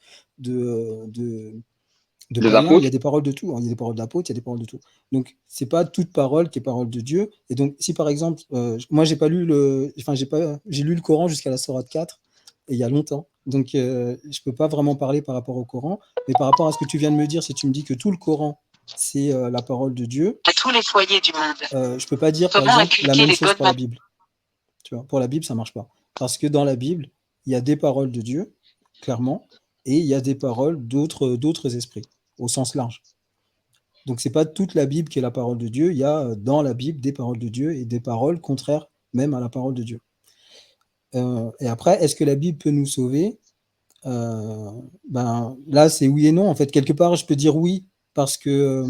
païens, il y a des paroles de tout. Il y a des paroles d'apôtres, il y a des paroles de tout. Donc, ce n'est pas toute parole qui est parole de Dieu. Et donc, si par exemple, moi, j'ai lu le Coran jusqu'à la Sourate 4, et il y a longtemps. Donc, je ne peux pas vraiment parler par rapport au Coran. Mais par rapport à ce que tu viens de me dire, si tu me dis que tout le Coran, c'est la parole de Dieu. À tous les foyers du monde. Je peux pas dire par exemple la même chose pour la Bible. Tu vois, pour la Bible, ça marche pas. Parce que dans la Bible, il y a des paroles de Dieu, clairement, et il y a des paroles d'autres esprits, au sens large. Donc c'est pas toute la Bible qui est la parole de Dieu. Il y a dans la Bible des paroles de Dieu et des paroles contraires même à la parole de Dieu. Et après, est-ce que la Bible peut nous sauver? Là, c'est oui et non. En fait, quelque part, je peux dire oui. Parce que,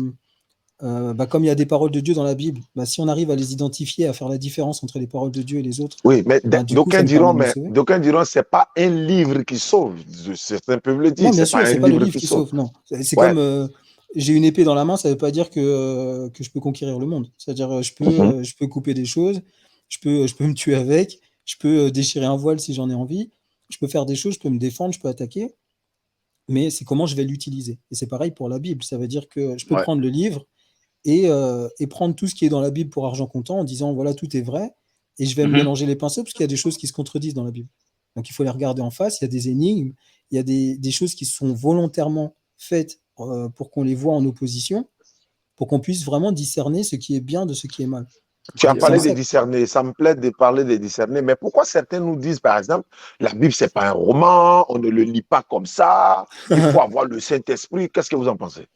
comme il y a des paroles de Dieu dans la Bible, si on arrive à les identifier, à faire la différence entre les paroles de Dieu et les autres. Oui, mais d'aucuns diront que ce n'est pas un livre qui sauve. Certains peuvent le dire. Non, bien sûr, ce n'est pas le livre qui sauve. Non. C'est comme j'ai une épée dans la main, ça ne veut pas dire que je peux conquérir le monde. C'est-à-dire, je peux couper des choses, je peux me tuer avec, je peux déchirer un voile si j'en ai envie, je peux faire des choses, je peux me défendre, je peux attaquer. Mais c'est comment je vais l'utiliser. Et c'est pareil pour la Bible. Ça veut dire que je peux prendre le livre et prendre tout ce qui est dans la Bible pour argent comptant en disant, voilà, tout est vrai, et je vais me mélanger les pinceaux parce qu'il y a des choses qui se contredisent dans la Bible. Donc, il faut les regarder en face. Il y a des énigmes, il y a des choses qui sont volontairement faites pour qu'on les voit en opposition, pour qu'on puisse vraiment discerner ce qui est bien de ce qui est mal. Tu as Et c'est parlé en des ça. discernés, ça me plaît de parler des discernés, mais pourquoi certains nous disent, par exemple, la Bible, c'est pas un roman, on ne le lit pas comme ça, il faut avoir le Saint-Esprit. Qu'est-ce que vous en pensez?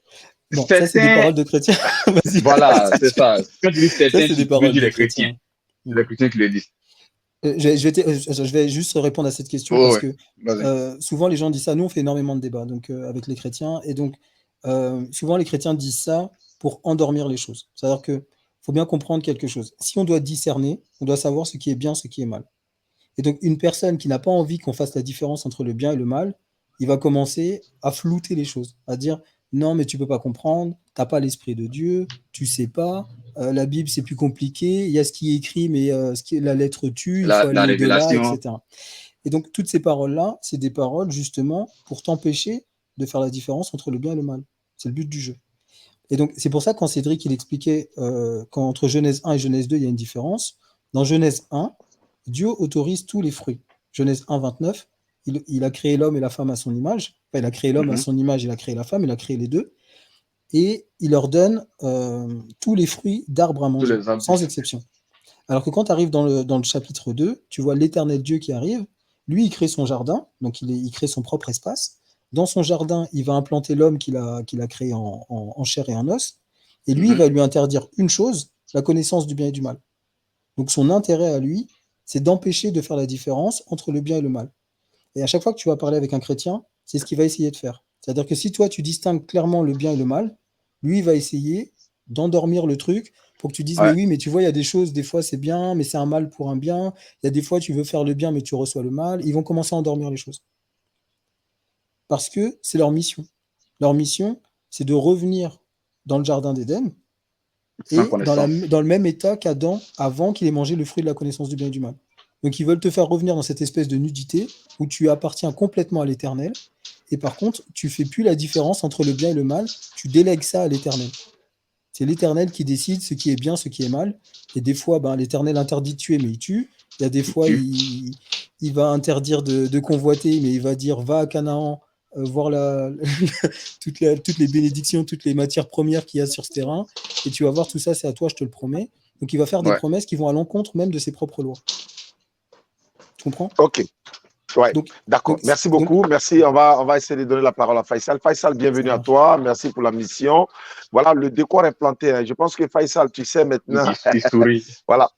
Bon, ça, c'est des Certains, paroles de chrétiens. Vas-y. voilà, c'est ça. Quand tu dis Ça, certains, c'est des tu veux paroles dire de les chrétiens. chrétiens. C'est les chrétiens qui le disent. Je vais juste répondre à cette question Oh, parce ouais, que vas-y. souvent les gens disent ça. Nous, on fait énormément de débats donc, avec les chrétiens. Et donc, souvent les chrétiens disent ça pour endormir les choses. C'est-à-dire qu'il faut bien comprendre quelque chose. Si on doit discerner, on doit savoir ce qui est bien, ce qui est mal. Et donc, une personne qui n'a pas envie qu'on fasse la différence entre le bien et le mal, il va commencer à flouter les choses, à dire non, mais tu peux pas comprendre, t'as pas l'esprit de Dieu, tu sais pas, la Bible c'est plus compliqué, il y a ce qui est écrit, mais la lettre tue, il faut aller La au-delà, révélation. etc. Et donc, toutes ces paroles-là, c'est des paroles justement pour t'empêcher de faire la différence entre le bien et le mal. C'est le but du jeu. Et donc, c'est pour ça quand Cédric il expliquait qu'entre Genèse 1 et Genèse 2, il y a une différence. Dans Genèse 1, Dieu autorise tous les fruits. Genèse 1, 29, il a créé l'homme et la femme à son image. Enfin, il a créé l'homme à son image, il a créé la femme, il a créé les deux. Et il leur donne tous les fruits d'arbres à manger, sans exception. Alors que quand tu arrives dans le chapitre 2, tu vois l'éternel Dieu qui arrive. Lui, il crée son jardin, donc il crée son propre espace. Dans son jardin, il va implanter l'homme qu'il a créé en chair et en os. Et lui, il va lui interdire une chose, la connaissance du bien et du mal. Donc son intérêt à lui, c'est d'empêcher de faire la différence entre le bien et le mal. Et à chaque fois que tu vas parler avec un chrétien, c'est ce qu'il va essayer de faire. C'est-à-dire que si toi, tu distingues clairement le bien et le mal, lui, il va essayer d'endormir le truc pour que tu dises, mais Ouais. oui, mais tu vois, il y a des choses, des fois c'est bien, mais c'est un mal pour un bien. Il y a des fois, tu veux faire le bien, mais tu reçois le mal. Ils vont commencer à endormir les choses. Parce que c'est leur mission. Leur mission, c'est de revenir dans le jardin d'Éden Sans et connaissance. dans le même état qu'Adam avant qu'il ait mangé le fruit de la connaissance du bien et du mal. Donc ils veulent te faire revenir dans cette espèce de nudité où tu appartiens complètement à l'Éternel et par contre tu fais plus la différence entre le bien et le mal, tu délègues ça à l'Éternel. C'est l'Éternel qui décide ce qui est bien, ce qui est mal. Et des fois, l'Éternel interdit de tuer, mais il tue. Il y a des fois, il va interdire de convoiter, mais il va dire va à Canaan, voir toutes les bénédictions, toutes les matières premières qu'il y a sur ce terrain. Et tu vas voir tout ça, c'est à toi, je te le promets. Donc il va faire des promesses qui vont à l'encontre même de ses propres lois. Tu comprends? Ok. Ouais, donc, d'accord. Merci beaucoup. Merci. On va essayer de donner la parole à Faisal. Faisal, bienvenue à toi. Merci pour la mission. Voilà, le décor est planté. Hein. Je pense que Faisal, tu sais maintenant. Il sourit. voilà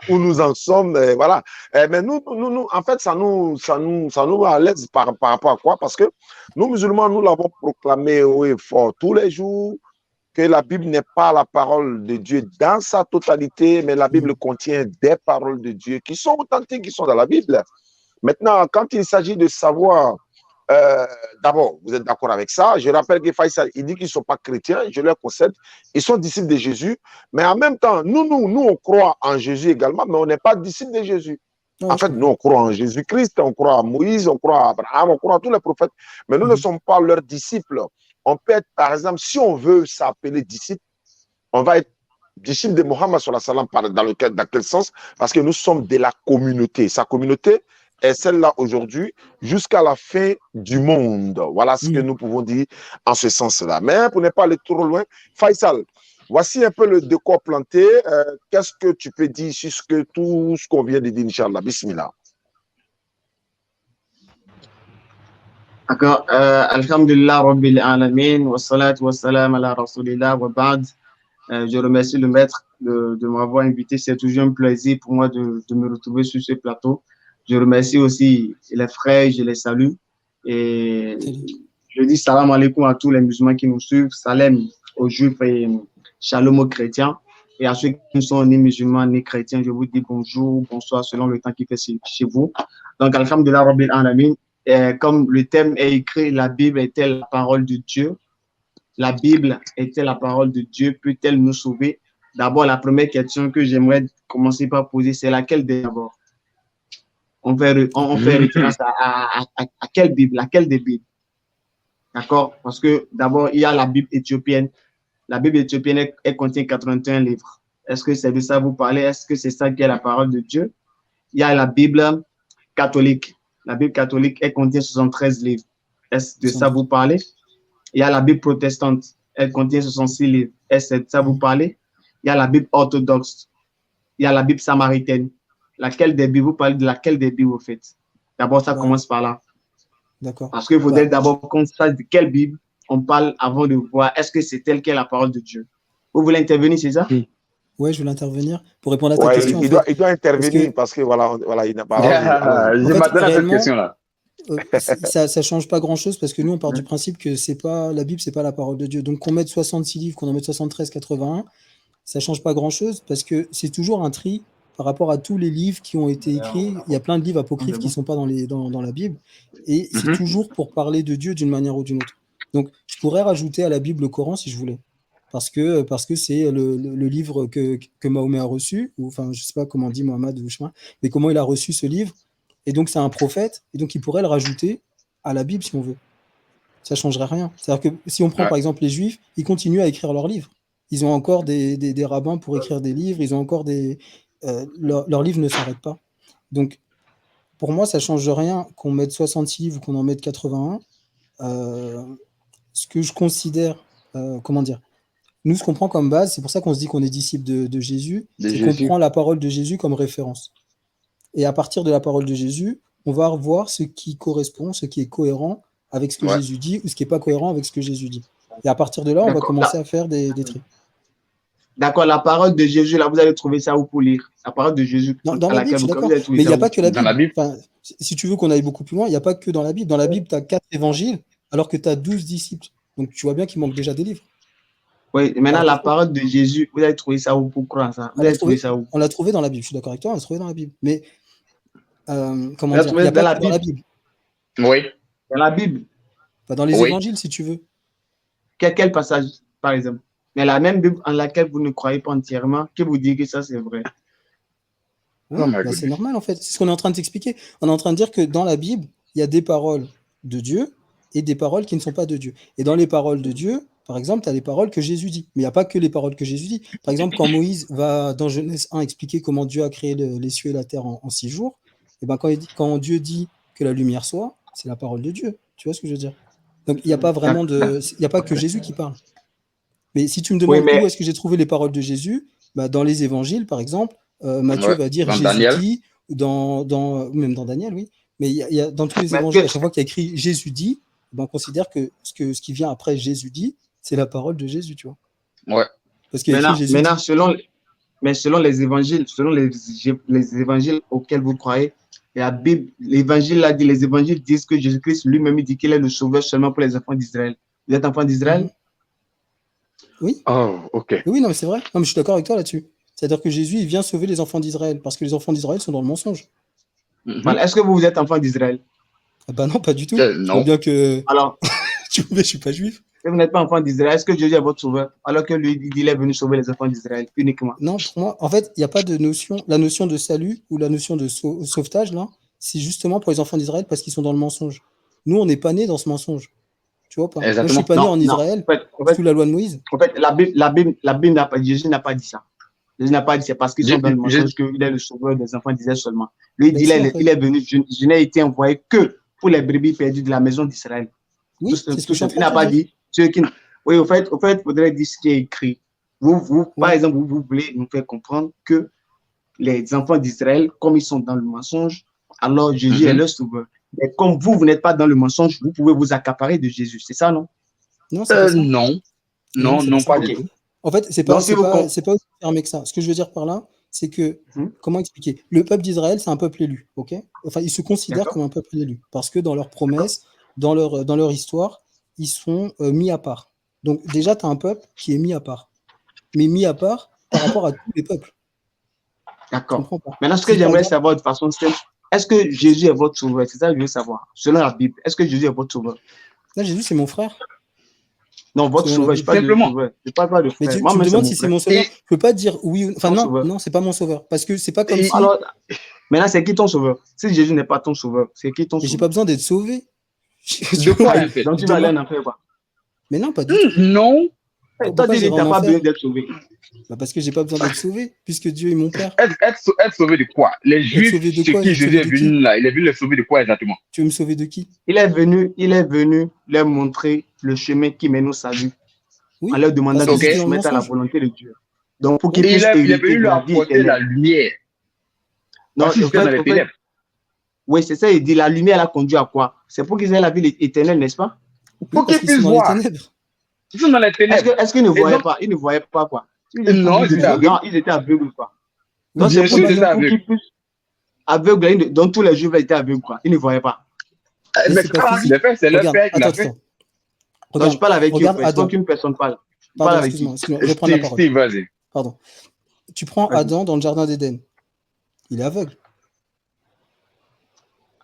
où nous en sommes. Voilà. Mais nous, en fait, ça nous met à l'aise par rapport à quoi? Parce que nous, musulmans, nous l'avons proclamé haut et fort tous les jours que la Bible n'est pas la parole de Dieu dans sa totalité, mais la Bible contient des paroles de Dieu qui sont authentiques, qui sont dans la Bible. Maintenant, quand il s'agit de savoir, d'abord, vous êtes d'accord avec ça? Je rappelle que Faisal, il dit qu'ils ne sont pas chrétiens, je leur concède, ils sont disciples de Jésus, mais en même temps, nous, on croit en Jésus également, mais on n'est pas disciples de Jésus. En fait, nous, on croit en Jésus-Christ, on croit à Moïse, on croit à Abraham, on croit à tous les prophètes, mais nous ne sommes pas leurs disciples. On peut être, par exemple, si on veut s'appeler disciple, on va être disciple de Mohammed, dans quel sens? Parce que nous sommes de la communauté. Sa communauté est celle-là aujourd'hui jusqu'à la fin du monde. Voilà ce que nous pouvons dire en ce sens-là. Mais pour ne pas aller trop loin, Faisal, voici un peu le décor planté. Qu'est-ce que tu peux dire sur tout ce qu'on vient de dire, Inch'Allah? Bismillah. D'accord. Alhamdulillah Rabbil Alamin, wa salatu wa salam ala Rasulillah wa ba'd. Je remercie le maître de m'avoir invité. C'est toujours un plaisir pour moi de me retrouver sur ce plateau. Je remercie aussi les frères, je les salue. Et je dis salam alaikum à tous les musulmans qui nous suivent, salam aux juifs et shalom aux chrétiens. Et à ceux qui ne sont ni musulmans ni chrétiens, je vous dis bonjour, bonsoir, selon le temps qui fait chez vous. Donc, alhamdulillah Rabbil Alamin. Comme le thème est écrit, la Bible est-elle la parole de Dieu? La Bible est-elle la parole de Dieu? Peut-elle nous sauver? D'abord, la première question que j'aimerais commencer par poser, c'est laquelle d'abord? On fait référence à quelle Bible? Laquelle des Bibles? D'accord? Parce que d'abord, il y a la Bible éthiopienne. La Bible éthiopienne, elle contient 81 livres. Est-ce que c'est de ça que vous parlez? Est-ce que c'est ça qui est la parole de Dieu? Il y a la Bible catholique. La Bible catholique, elle contient 73 livres. Est-ce de ça vous parlez? Il y a la Bible protestante. Elle contient 66 livres. Est-ce de ça vous parlez? Il y a la Bible orthodoxe. il y a la Bible samaritaine. Laquelle des Bibles, vous parlez de laquelle des Bibles, au fait? D'abord, ça commence par là. D'accord. Parce qu'il faudrait d'abord qu'on sache de quelle Bible on parle avant de voir est-ce que c'est telle qu'est la parole de Dieu. Vous voulez intervenir, c'est ça? Ouais, je voulais intervenir pour répondre à ta question. Il doit intervenir parce que voilà, il n'a pas. Je m'attends à cette question-là. Ça change pas grand-chose parce que nous, on part du principe que c'est pas la Bible, c'est pas la parole de Dieu. Donc qu'on mette 66 livres, qu'on en mette 73, 81, ça change pas grand-chose parce que c'est toujours un tri par rapport à tous les livres qui ont été écrits. Il y a plein de livres apocryphes qui sont pas dans la Bible et c'est toujours pour parler de Dieu d'une manière ou d'une autre. Donc je pourrais rajouter à la Bible le Coran si je voulais. Parce que c'est le livre que Mahomet a reçu, ou enfin je sais pas comment dit Mohammed ou chemin, mais comment il a reçu ce livre. Et donc c'est un prophète, et donc il pourrait le rajouter à la Bible si on veut. Ça changerait rien. C'est-à-dire que si on prend par exemple les Juifs, ils continuent à écrire leurs livres. Ils ont encore des rabbins pour écrire des livres, ils ont encore leurs livres ne s'arrêtent pas. Donc pour moi ça change rien qu'on mette 66 livres ou qu'on en mette 81. Ce que je considère, nous, ce qu'on prend comme base, c'est pour ça qu'on se dit qu'on est disciple de Jésus, c'est qu'on prend la parole de Jésus comme référence. Et à partir de la parole de Jésus, on va revoir ce qui correspond, ce qui est cohérent avec ce que Jésus dit ou ce qui n'est pas cohérent avec ce que Jésus dit. Et à partir de là, on va commencer à faire des tris. D'accord, la parole de Jésus, là, vous allez trouver ça où pour lire? La parole de Jésus. Dans la Bible, je suis d'accord. Mais il n'y a pas que la Bible. Dans la Bible. Enfin, si tu veux qu'on aille beaucoup plus loin, il n'y a pas que dans la Bible. Dans la Bible, tu as 4 évangiles, alors que tu as 12 disciples. Donc tu vois bien qu'il manque déjà des livres. Oui, maintenant, la parole de Jésus, vous allez trouver ça où pour croire ça? Vous allez trouver ça où? On l'a trouvé dans la Bible, je suis d'accord avec toi, on l'a trouvé dans la Bible. Mais, comment dire, il n'y a pas dans la Bible. Oui. Dans la Bible. Pas dans les évangiles, si tu veux. Quel passage, par exemple? Mais la même Bible en laquelle vous ne croyez pas entièrement, que vous dites que ça, c'est vrai. Oui, c'est normal, en fait. C'est ce qu'on est en train de t'expliquer. On est en train de dire que dans la Bible, il y a des paroles de Dieu et des paroles qui ne sont pas de Dieu. Et dans les paroles de Dieu, par exemple, tu as les paroles que Jésus dit. Mais il n'y a pas que les paroles que Jésus dit. Par exemple, quand Moïse va dans Genèse 1 expliquer comment Dieu a créé les cieux et la terre en 6 jours, et ben quand Dieu dit que la lumière soit, c'est la parole de Dieu. Tu vois ce que je veux dire? Donc il n'y a pas vraiment il n'y a pas que Jésus qui parle. Mais si tu me demandes où est-ce que j'ai trouvé les paroles de Jésus, bah, dans les évangiles, par exemple, Matthieu va dire Jésus dit, même dans Daniel, oui. Mais il y a dans tous les évangiles, à chaque fois qu'il y a écrit Jésus dit, ben, on considère que ce qui vient après Jésus dit, c'est la parole de Jésus, tu vois. Ouais. Parce qu'il y a écrit Jésus dit. Selon les évangiles, les évangiles auxquels vous croyez, la Bible, l'évangile a dit, les évangiles disent que Jésus-Christ lui-même dit qu'il est le sauveur seulement pour les enfants d'Israël. Vous êtes enfant d'Israël? Oui. Oh, ok. Oui, non, mais c'est vrai. Non, mais je suis d'accord avec toi là-dessus. C'est-à-dire que Jésus, il vient sauver les enfants d'Israël parce que les enfants d'Israël sont dans le mensonge. Voilà. Est-ce que vous êtes enfant d'Israël? Ah bah non, pas du tout. Non. Je vois bien que. Alors, je suis pas juif. Si vous n'êtes pas enfant d'Israël, est-ce que Jésus est votre sauveur? Alors que lui, il est venu sauver les enfants d'Israël uniquement. Non, pour moi, en fait, il n'y a pas de notion. La notion de salut ou la notion de sauvetage, là, c'est justement pour les enfants d'Israël parce qu'ils sont dans le mensonge. Nous, on n'est pas nés dans ce mensonge. Tu vois pas? Moi, je suis pas né en Israël sous la loi de Moïse. En fait, la Bible n'a pas, Jésus n'a pas dit ça. Jésus n'a pas dit c'est parce qu'ils sont dans le mensonge qu'il est le sauveur des enfants d'Israël seulement. Lui, il dit il est venu, je n'ai été envoyé que pour les brebis perdues de la maison d'Israël. Oui, c'est ce que je il n'a pas dit ceux qui. Oui, au fait, il faudrait dire ce qui est écrit. Par exemple, vous voulez nous faire comprendre que les enfants d'Israël, comme ils sont dans le mensonge, alors Jésus est leur sauveur. Mais comme vous n'êtes pas dans le mensonge, vous pouvez vous accaparer de Jésus. C'est ça, non? Non, c'est pas ça. Non, pas du tout. En fait, c'est pas aussi fermé que ça. Ce que je veux dire par là, c'est que, comment expliquer? Le peuple d'Israël, c'est un peuple élu, ok? Enfin, ils se considèrent comme un peuple élu, parce que dans leurs promesses, dans leur histoire, ils sont mis à part. Donc déjà, tu as un peuple qui est mis à part. Mais mis à part par rapport à tous les peuples. D'accord. Maintenant, ce que j'aimerais savoir de façon simple, est-ce que Jésus est votre sauveur? C'est ça que je veux savoir. Selon la Bible, est-ce que Jésus est votre sauveur? Là, Jésus, c'est mon frère. Non, votre sauveur, je parle de sauveur. Je parle pas de frère. Mais tu me demandes si c'est mon sauveur. Je ne peux pas dire oui ou... Enfin, non, c'est pas mon sauveur. Parce que c'est pas comme si... Alors, maintenant, c'est qui ton sauveur? Si Jésus n'est pas ton sauveur, c'est qui ton sauveur? J'ai pas besoin d'être sauvé. De quoi? Donc tu vas aller en enfer, quoi? Mais non, pas du tout. Non. Toi, tu n'as pas besoin d'être sauvé. Bah parce que j'ai pas besoin d'être sauvé, puisque Dieu est mon père. Être sauvé de quoi? Les Juifs, chez qui Jésus est venu là, il est venu les sauver de quoi exactement? Tu veux me sauver de qui? Il est venu leur montrer le chemin qui mène au salut. Oui, en leur demandant de se mettre à la volonté de Dieu. Donc, pour qu'il Et puisse il a hériter venu de lui la vie apporter la éternelle. lumière. Non, Parce qu'il était dans les ténèbres. oui, c'est ça, il dit la lumière l'a conduit à quoi? C'est pour qu'ils aient la vie éternelle, n'est-ce pas? Oui, Pour parce qu'ils qu'ils sont puissent dans les voir. ténèbres. Ils sont dans les ténèbres. Est-ce qu'ils ne Et voyaient donc, pas? Ils ne voyaient pas quoi? non, ils étaient aveugles. Non, ils étaient aveugles quoi. Oui, Donc, Bien c'est sûr, pour ils dire étaient pour aveugles. qu'ils puissent aveugles, donc tous les juifs étaient aveugles quoi. Ils ne voyaient pas. mais Mais c'est c'est pas pas lui qui physique. l'a fait, c'est leur Regarde, père qui l'a attends, fait. attends. Non, je parle avec eux. Regarde C'est pas Adam. qu'une personne parle. Je Pardon, parle avec qui? excuse-moi, je vais prendre la parole. Steve, vas-y. Pardon. Tu prends Vas-y. Adam dans le jardin d'Éden. Il est aveugle.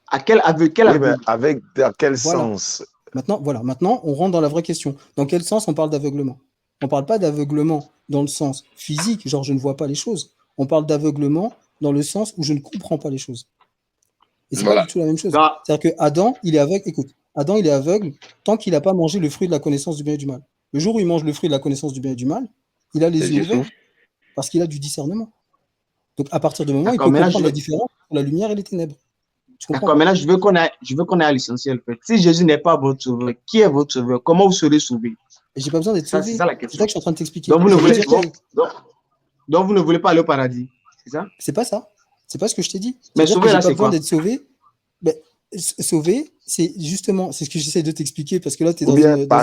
À quel aveugle? Oui, mais avec dans quel Voilà. sens? Maintenant, on rentre dans la vraie question. Dans quel sens on parle d'aveuglement? On ne parle pas d'aveuglement dans le sens physique, genre je ne vois pas les choses. On parle d'aveuglement dans le sens où je ne comprends pas les choses. Et c'est Voilà. pas du tout la même chose. Ah. C'est-à-dire que Adam, il est aveugle. Écoute, Adam, il est aveugle tant qu'il n'a pas mangé le fruit de la connaissance du bien et du mal. Le jour où il mange le fruit de la connaissance du bien et du mal, il a les C'est yeux Jésus. ouverts parce qu'il a du discernement. Donc à partir de moment, il D'accord, peut mais là, comprendre je la veux- différence entre la lumière et les ténèbres. Tu comprends D'accord, pas? maintenant je veux qu'on aille à l'essentiel. En fait. Si Jésus n'est pas votre sauveur, qui est votre sauveur? Comment vous serez sauvé? Et j'ai pas besoin d'être Ça, sauvé. c'est ça la C'est question. ça que je suis en train de t'expliquer. Donc vous ne Ça veut voulez dire que donc vous ne voulez pas aller au paradis, c'est ça? c'est pas ça. C'est pas ce que je t'ai dit. Mais C'est-à-dire sauvé, que j'ai là, pas c'est besoin quoi? d'être sauvé. Ben, sauvé, c'est justement, c'est ce que j'essaie de t'expliquer parce que là, tu es Ou dans bien une. par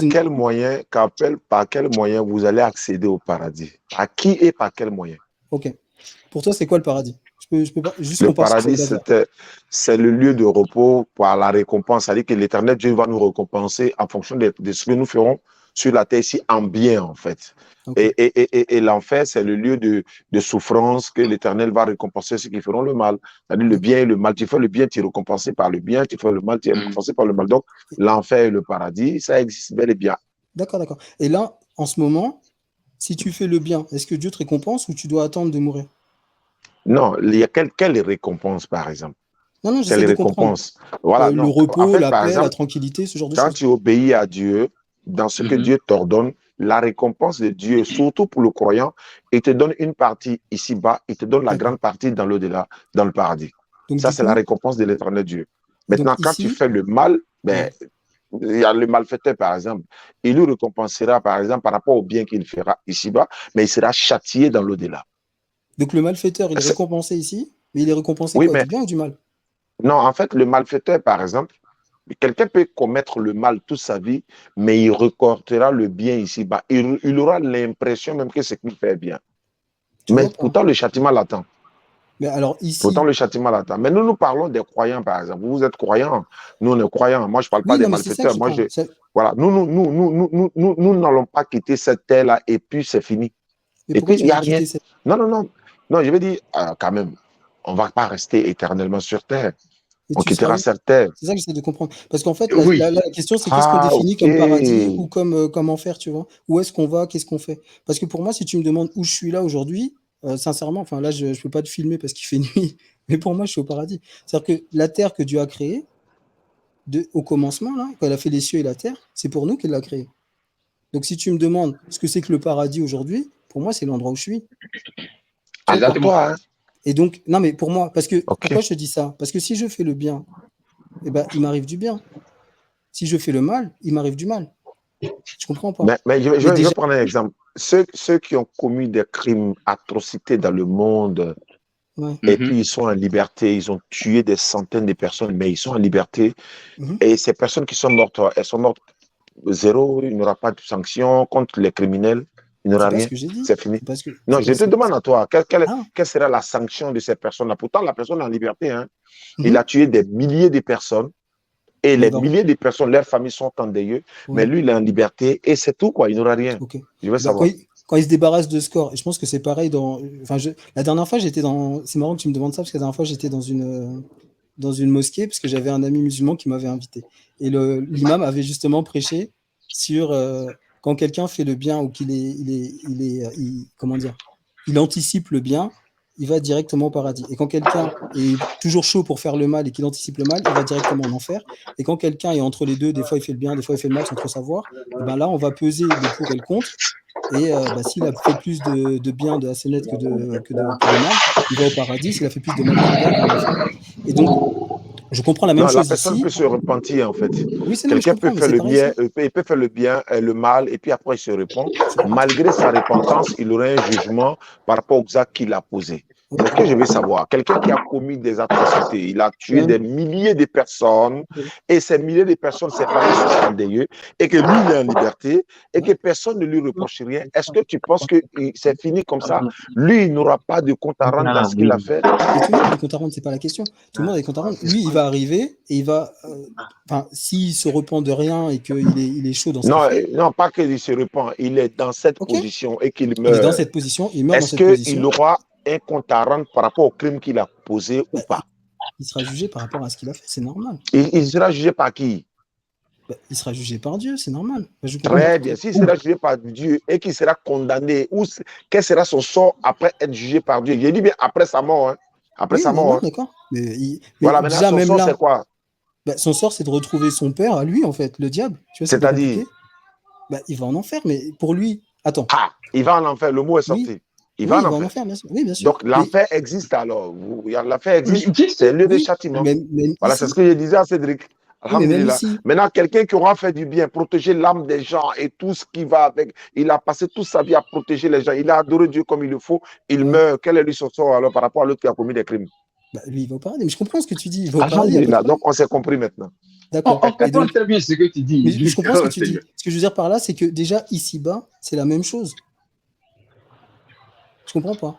quel moyen vous allez accéder au paradis? À qui et par quel moyen? Ok. Pour toi, c'est quoi le paradis? Je peux pas. Juste Le qu'on passe paradis, c'est le lieu de repos par la récompense. C'est-à-dire que l'Éternel Dieu va nous récompenser en fonction de ce que nous ferons sur la terre ici en bien, en fait. Ok. Et l'enfer, c'est le lieu de souffrance que l'Éternel va récompenser ceux qui feront le mal. C'est-à-dire le bien et le mal. Tu fais le bien, tu es récompensé par le bien. Tu fais le mal, tu es récompensé par le mal. Donc, l'enfer et le paradis, ça existe bel et bien. D'accord, d'accord. Et là, en ce moment, si tu fais le bien, est-ce que Dieu te récompense ou tu dois attendre de mourir? Non, il y a quelle récompense, par exemple? Non, j'essaie Quelle de comprendre. récompense? Voilà, Le non. repos, En fait, la par paix, la exemple, tranquillité, ce genre de quand choses. tu obéis à Dieu, dans ce que Dieu t'ordonne, la récompense de Dieu, surtout pour le croyant, il te donne une partie ici-bas, il te donne la D'accord. grande partie dans l'au-delà, dans le paradis. Donc, Ça, du c'est coup, la récompense de l'éternel Dieu. Maintenant, donc quand tu ici, fais le mal, ben, il y a le malfaiteur, par exemple. Il lui récompensera, par exemple, par rapport au bien qu'il fera ici-bas, mais il sera châtié dans l'au-delà. donc le malfaiteur, il est C'est- récompensé ici, mais il est récompensé Oui, quoi? mais Du bien ou du mal? non, en fait, le malfaiteur, par exemple, quelqu'un peut commettre le mal toute sa vie, mais il récoltera le bien ici-bas. Il aura l'impression même que ce qu'il fait est bien. Tu Mais vois pas? pourtant, le châtiment l'attend. Mais alors ici, Pourtant, le châtiment l'attend. Mais nous parlons des croyants, par exemple. Vous êtes croyants, nous, on est croyants. Moi, je ne parle pas oui, des non, mais c'est ça que malfaiteurs. je Moi, parle. voilà. Nous n'allons pas quitter cette terre-là et puis c'est fini. Mais Et pourquoi puis, tu il n'y veux a rien. quitter cette... Non, je veux dire, quand même, on ne va pas rester éternellement sur terre. Mais On tu seras quittera où? cette terre. C'est ça que j'essaie de comprendre. Parce qu'en fait, Oui. la question, c'est qu'est-ce qu'on Ah, définit ok. comme paradis ou comme enfer, tu vois? Où est-ce qu'on va? Qu'est-ce qu'on fait? Parce que pour moi, si tu me demandes où je suis là aujourd'hui, sincèrement, enfin là, je ne peux pas te filmer parce qu'il fait nuit, mais pour moi, je suis au paradis. C'est-à-dire que la terre que Dieu a créée, au commencement, là, quand il a fait les cieux et la terre, c'est pour nous qu'il l'a créée. Donc si tu me demandes ce que c'est que le paradis aujourd'hui, pour moi, c'est l'endroit où je suis. Ah, pour Exactement. toi, hein? Et donc, non, mais pour moi, parce que Ok. pourquoi je te dis ça? Parce que si je fais le bien, eh ben, il m'arrive du bien. Si je fais le mal, il m'arrive du mal. Tu comprends pas? Mais je Mais vais déjà, prendre un exemple. Ceux qui ont commis des crimes, atrocités dans le monde, ouais. et puis ils sont en liberté, ils ont tué des centaines de personnes, mais ils sont en liberté. Mhm. Et ces personnes qui sont mortes, elles sont mortes zéro, il n'y aura pas de sanction contre les criminels, il n'y aura C'est pas rien, ce que j'ai dit. c'est fini. C'est pas ce que... Non, c'est je pas- te demande à toi, Ah. quelle sera la sanction de ces personnes-là? Pourtant, la personne est en liberté, hein. Mhm. Il a tué des milliers de personnes, et Mais les bon. milliers de personnes, leurs familles sont en deuil, mais Ouais. lui, il est en liberté, et c'est tout, quoi, il n'aura rien. Ok. Je veux Bah, savoir. quand il se débarrasse de score, et je pense que c'est pareil dans. Enfin, la dernière fois, j'étais dans. C'est marrant que tu me demandes ça, parce que la dernière fois, j'étais dans une mosquée, parce que j'avais un ami musulman qui m'avait invité. Et l'imam avait justement prêché sur quand quelqu'un fait le bien ou comment dire, il anticipe le bien, il va directement au paradis. Et quand quelqu'un est toujours chaud pour faire le mal et qu'il anticipe le mal, il va directement en enfer. Et quand quelqu'un est entre les deux, des fois il fait le bien, des fois il fait le mal sans trop savoir, et ben là on va peser le pour et le contre. Et s'il a fait plus de bien de Hassanet que de mal, il va au paradis. S'il a fait plus de mal que de bien, il va en enfer. Et donc, Je comprends la même Non, la chose personne ici. peut se repentir, en fait. Oui, c'est non, mais je Quelqu'un peut comprends, mais faire c'est le pareil bien, ici. il peut faire le bien, le mal, et puis après il se repent. Malgré sa repentance, il aurait un jugement par rapport aux actes qu'il a posés. C'est ce que je veux savoir. Quelqu'un qui a commis des atrocités, il a tué des milliers de personnes, et ces milliers de personnes, ses familles sont endeuillées, et que lui, il est en liberté, et que personne ne lui reproche rien. Est-ce que tu penses que c'est fini comme ça? Lui, il n'aura pas de compte à rendre dans ce qu'il a fait? Et tout le monde a des comptes à rendre, c'est pas la question. Tout le monde a des comptes à rendre. Lui, il va arriver et il va. Enfin, s'il se repent de rien et qu'il est chaud dans ce qu'il fait. Non, pas qu'il se repent. Il est dans cette position et qu'il meurt. Il est dans cette position, il meurt dans Est-ce cette position. qu'il aura un compte à rendre par rapport au crime qu'il a posé ou pas? Il sera jugé par rapport à ce qu'il a fait, c'est normal. Il sera jugé par qui? Il sera jugé par Dieu, c'est normal. Très bien. S'il sera jugé par Dieu et qu'il sera condamné, quel sera son sort après être jugé par Dieu? J'ai dit bien après sa mort. Hein. Après sa mort. D'accord. Voilà, maintenant, déjà, son même sort, là, c'est quoi? Son sort, c'est de retrouver son père à lui, en fait, le diable. C'est-à-dire? Il va en enfer, mais pour lui. Attends. Ah, il va en enfer, le mot est sorti. Oui. Il va en enfer. Bien sûr. Oui, bien sûr. Donc, l'enfer existe alors. L'enfer existe, c'est le lieu de châtiment. Voilà, c'est ce que je disais à Cédric. Alhamdulillah. Maintenant, quelqu'un qui aura fait du bien, protéger l'âme des gens et tout ce qui va avec, il a passé toute sa vie à protéger les gens, il a adoré Dieu comme il le faut, il meurt. Quel est lui son sort alors par rapport à l'autre qui a commis des crimes? Lui, il va au paradis. Mais je comprends ce que tu dis. Il va au paradis. Donc, on s'est compris maintenant. D'accord. On comprend très bien ce que tu dis. Mais je comprends ce que tu dis. Ce que je veux dire par là, c'est que déjà, ici-bas, c'est la même chose. Je comprends pas.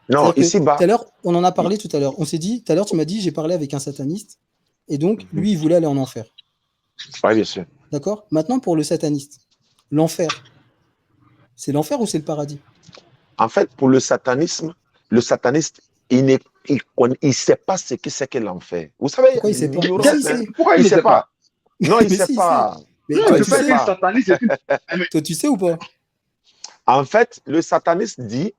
Non, ici-bas. Tout à l'heure, on en a parlé tout à l'heure. On s'est dit, tout à l'heure, tu m'as dit, j'ai parlé avec un sataniste. Et donc, lui, il voulait aller en enfer. Oui, bien sûr. D'accord. Maintenant, pour le sataniste, l'enfer, c'est l'enfer ou c'est le paradis? En fait, pour le sataniste, il ne sait pas ce que c'est que l'enfer. Vous savez, pourquoi il sait pas? Pourquoi il ne sait pas? Non, il ne sait pas. Mais toi, tu sais. Toi, tu sais ou pas? En fait, le sataniste dit,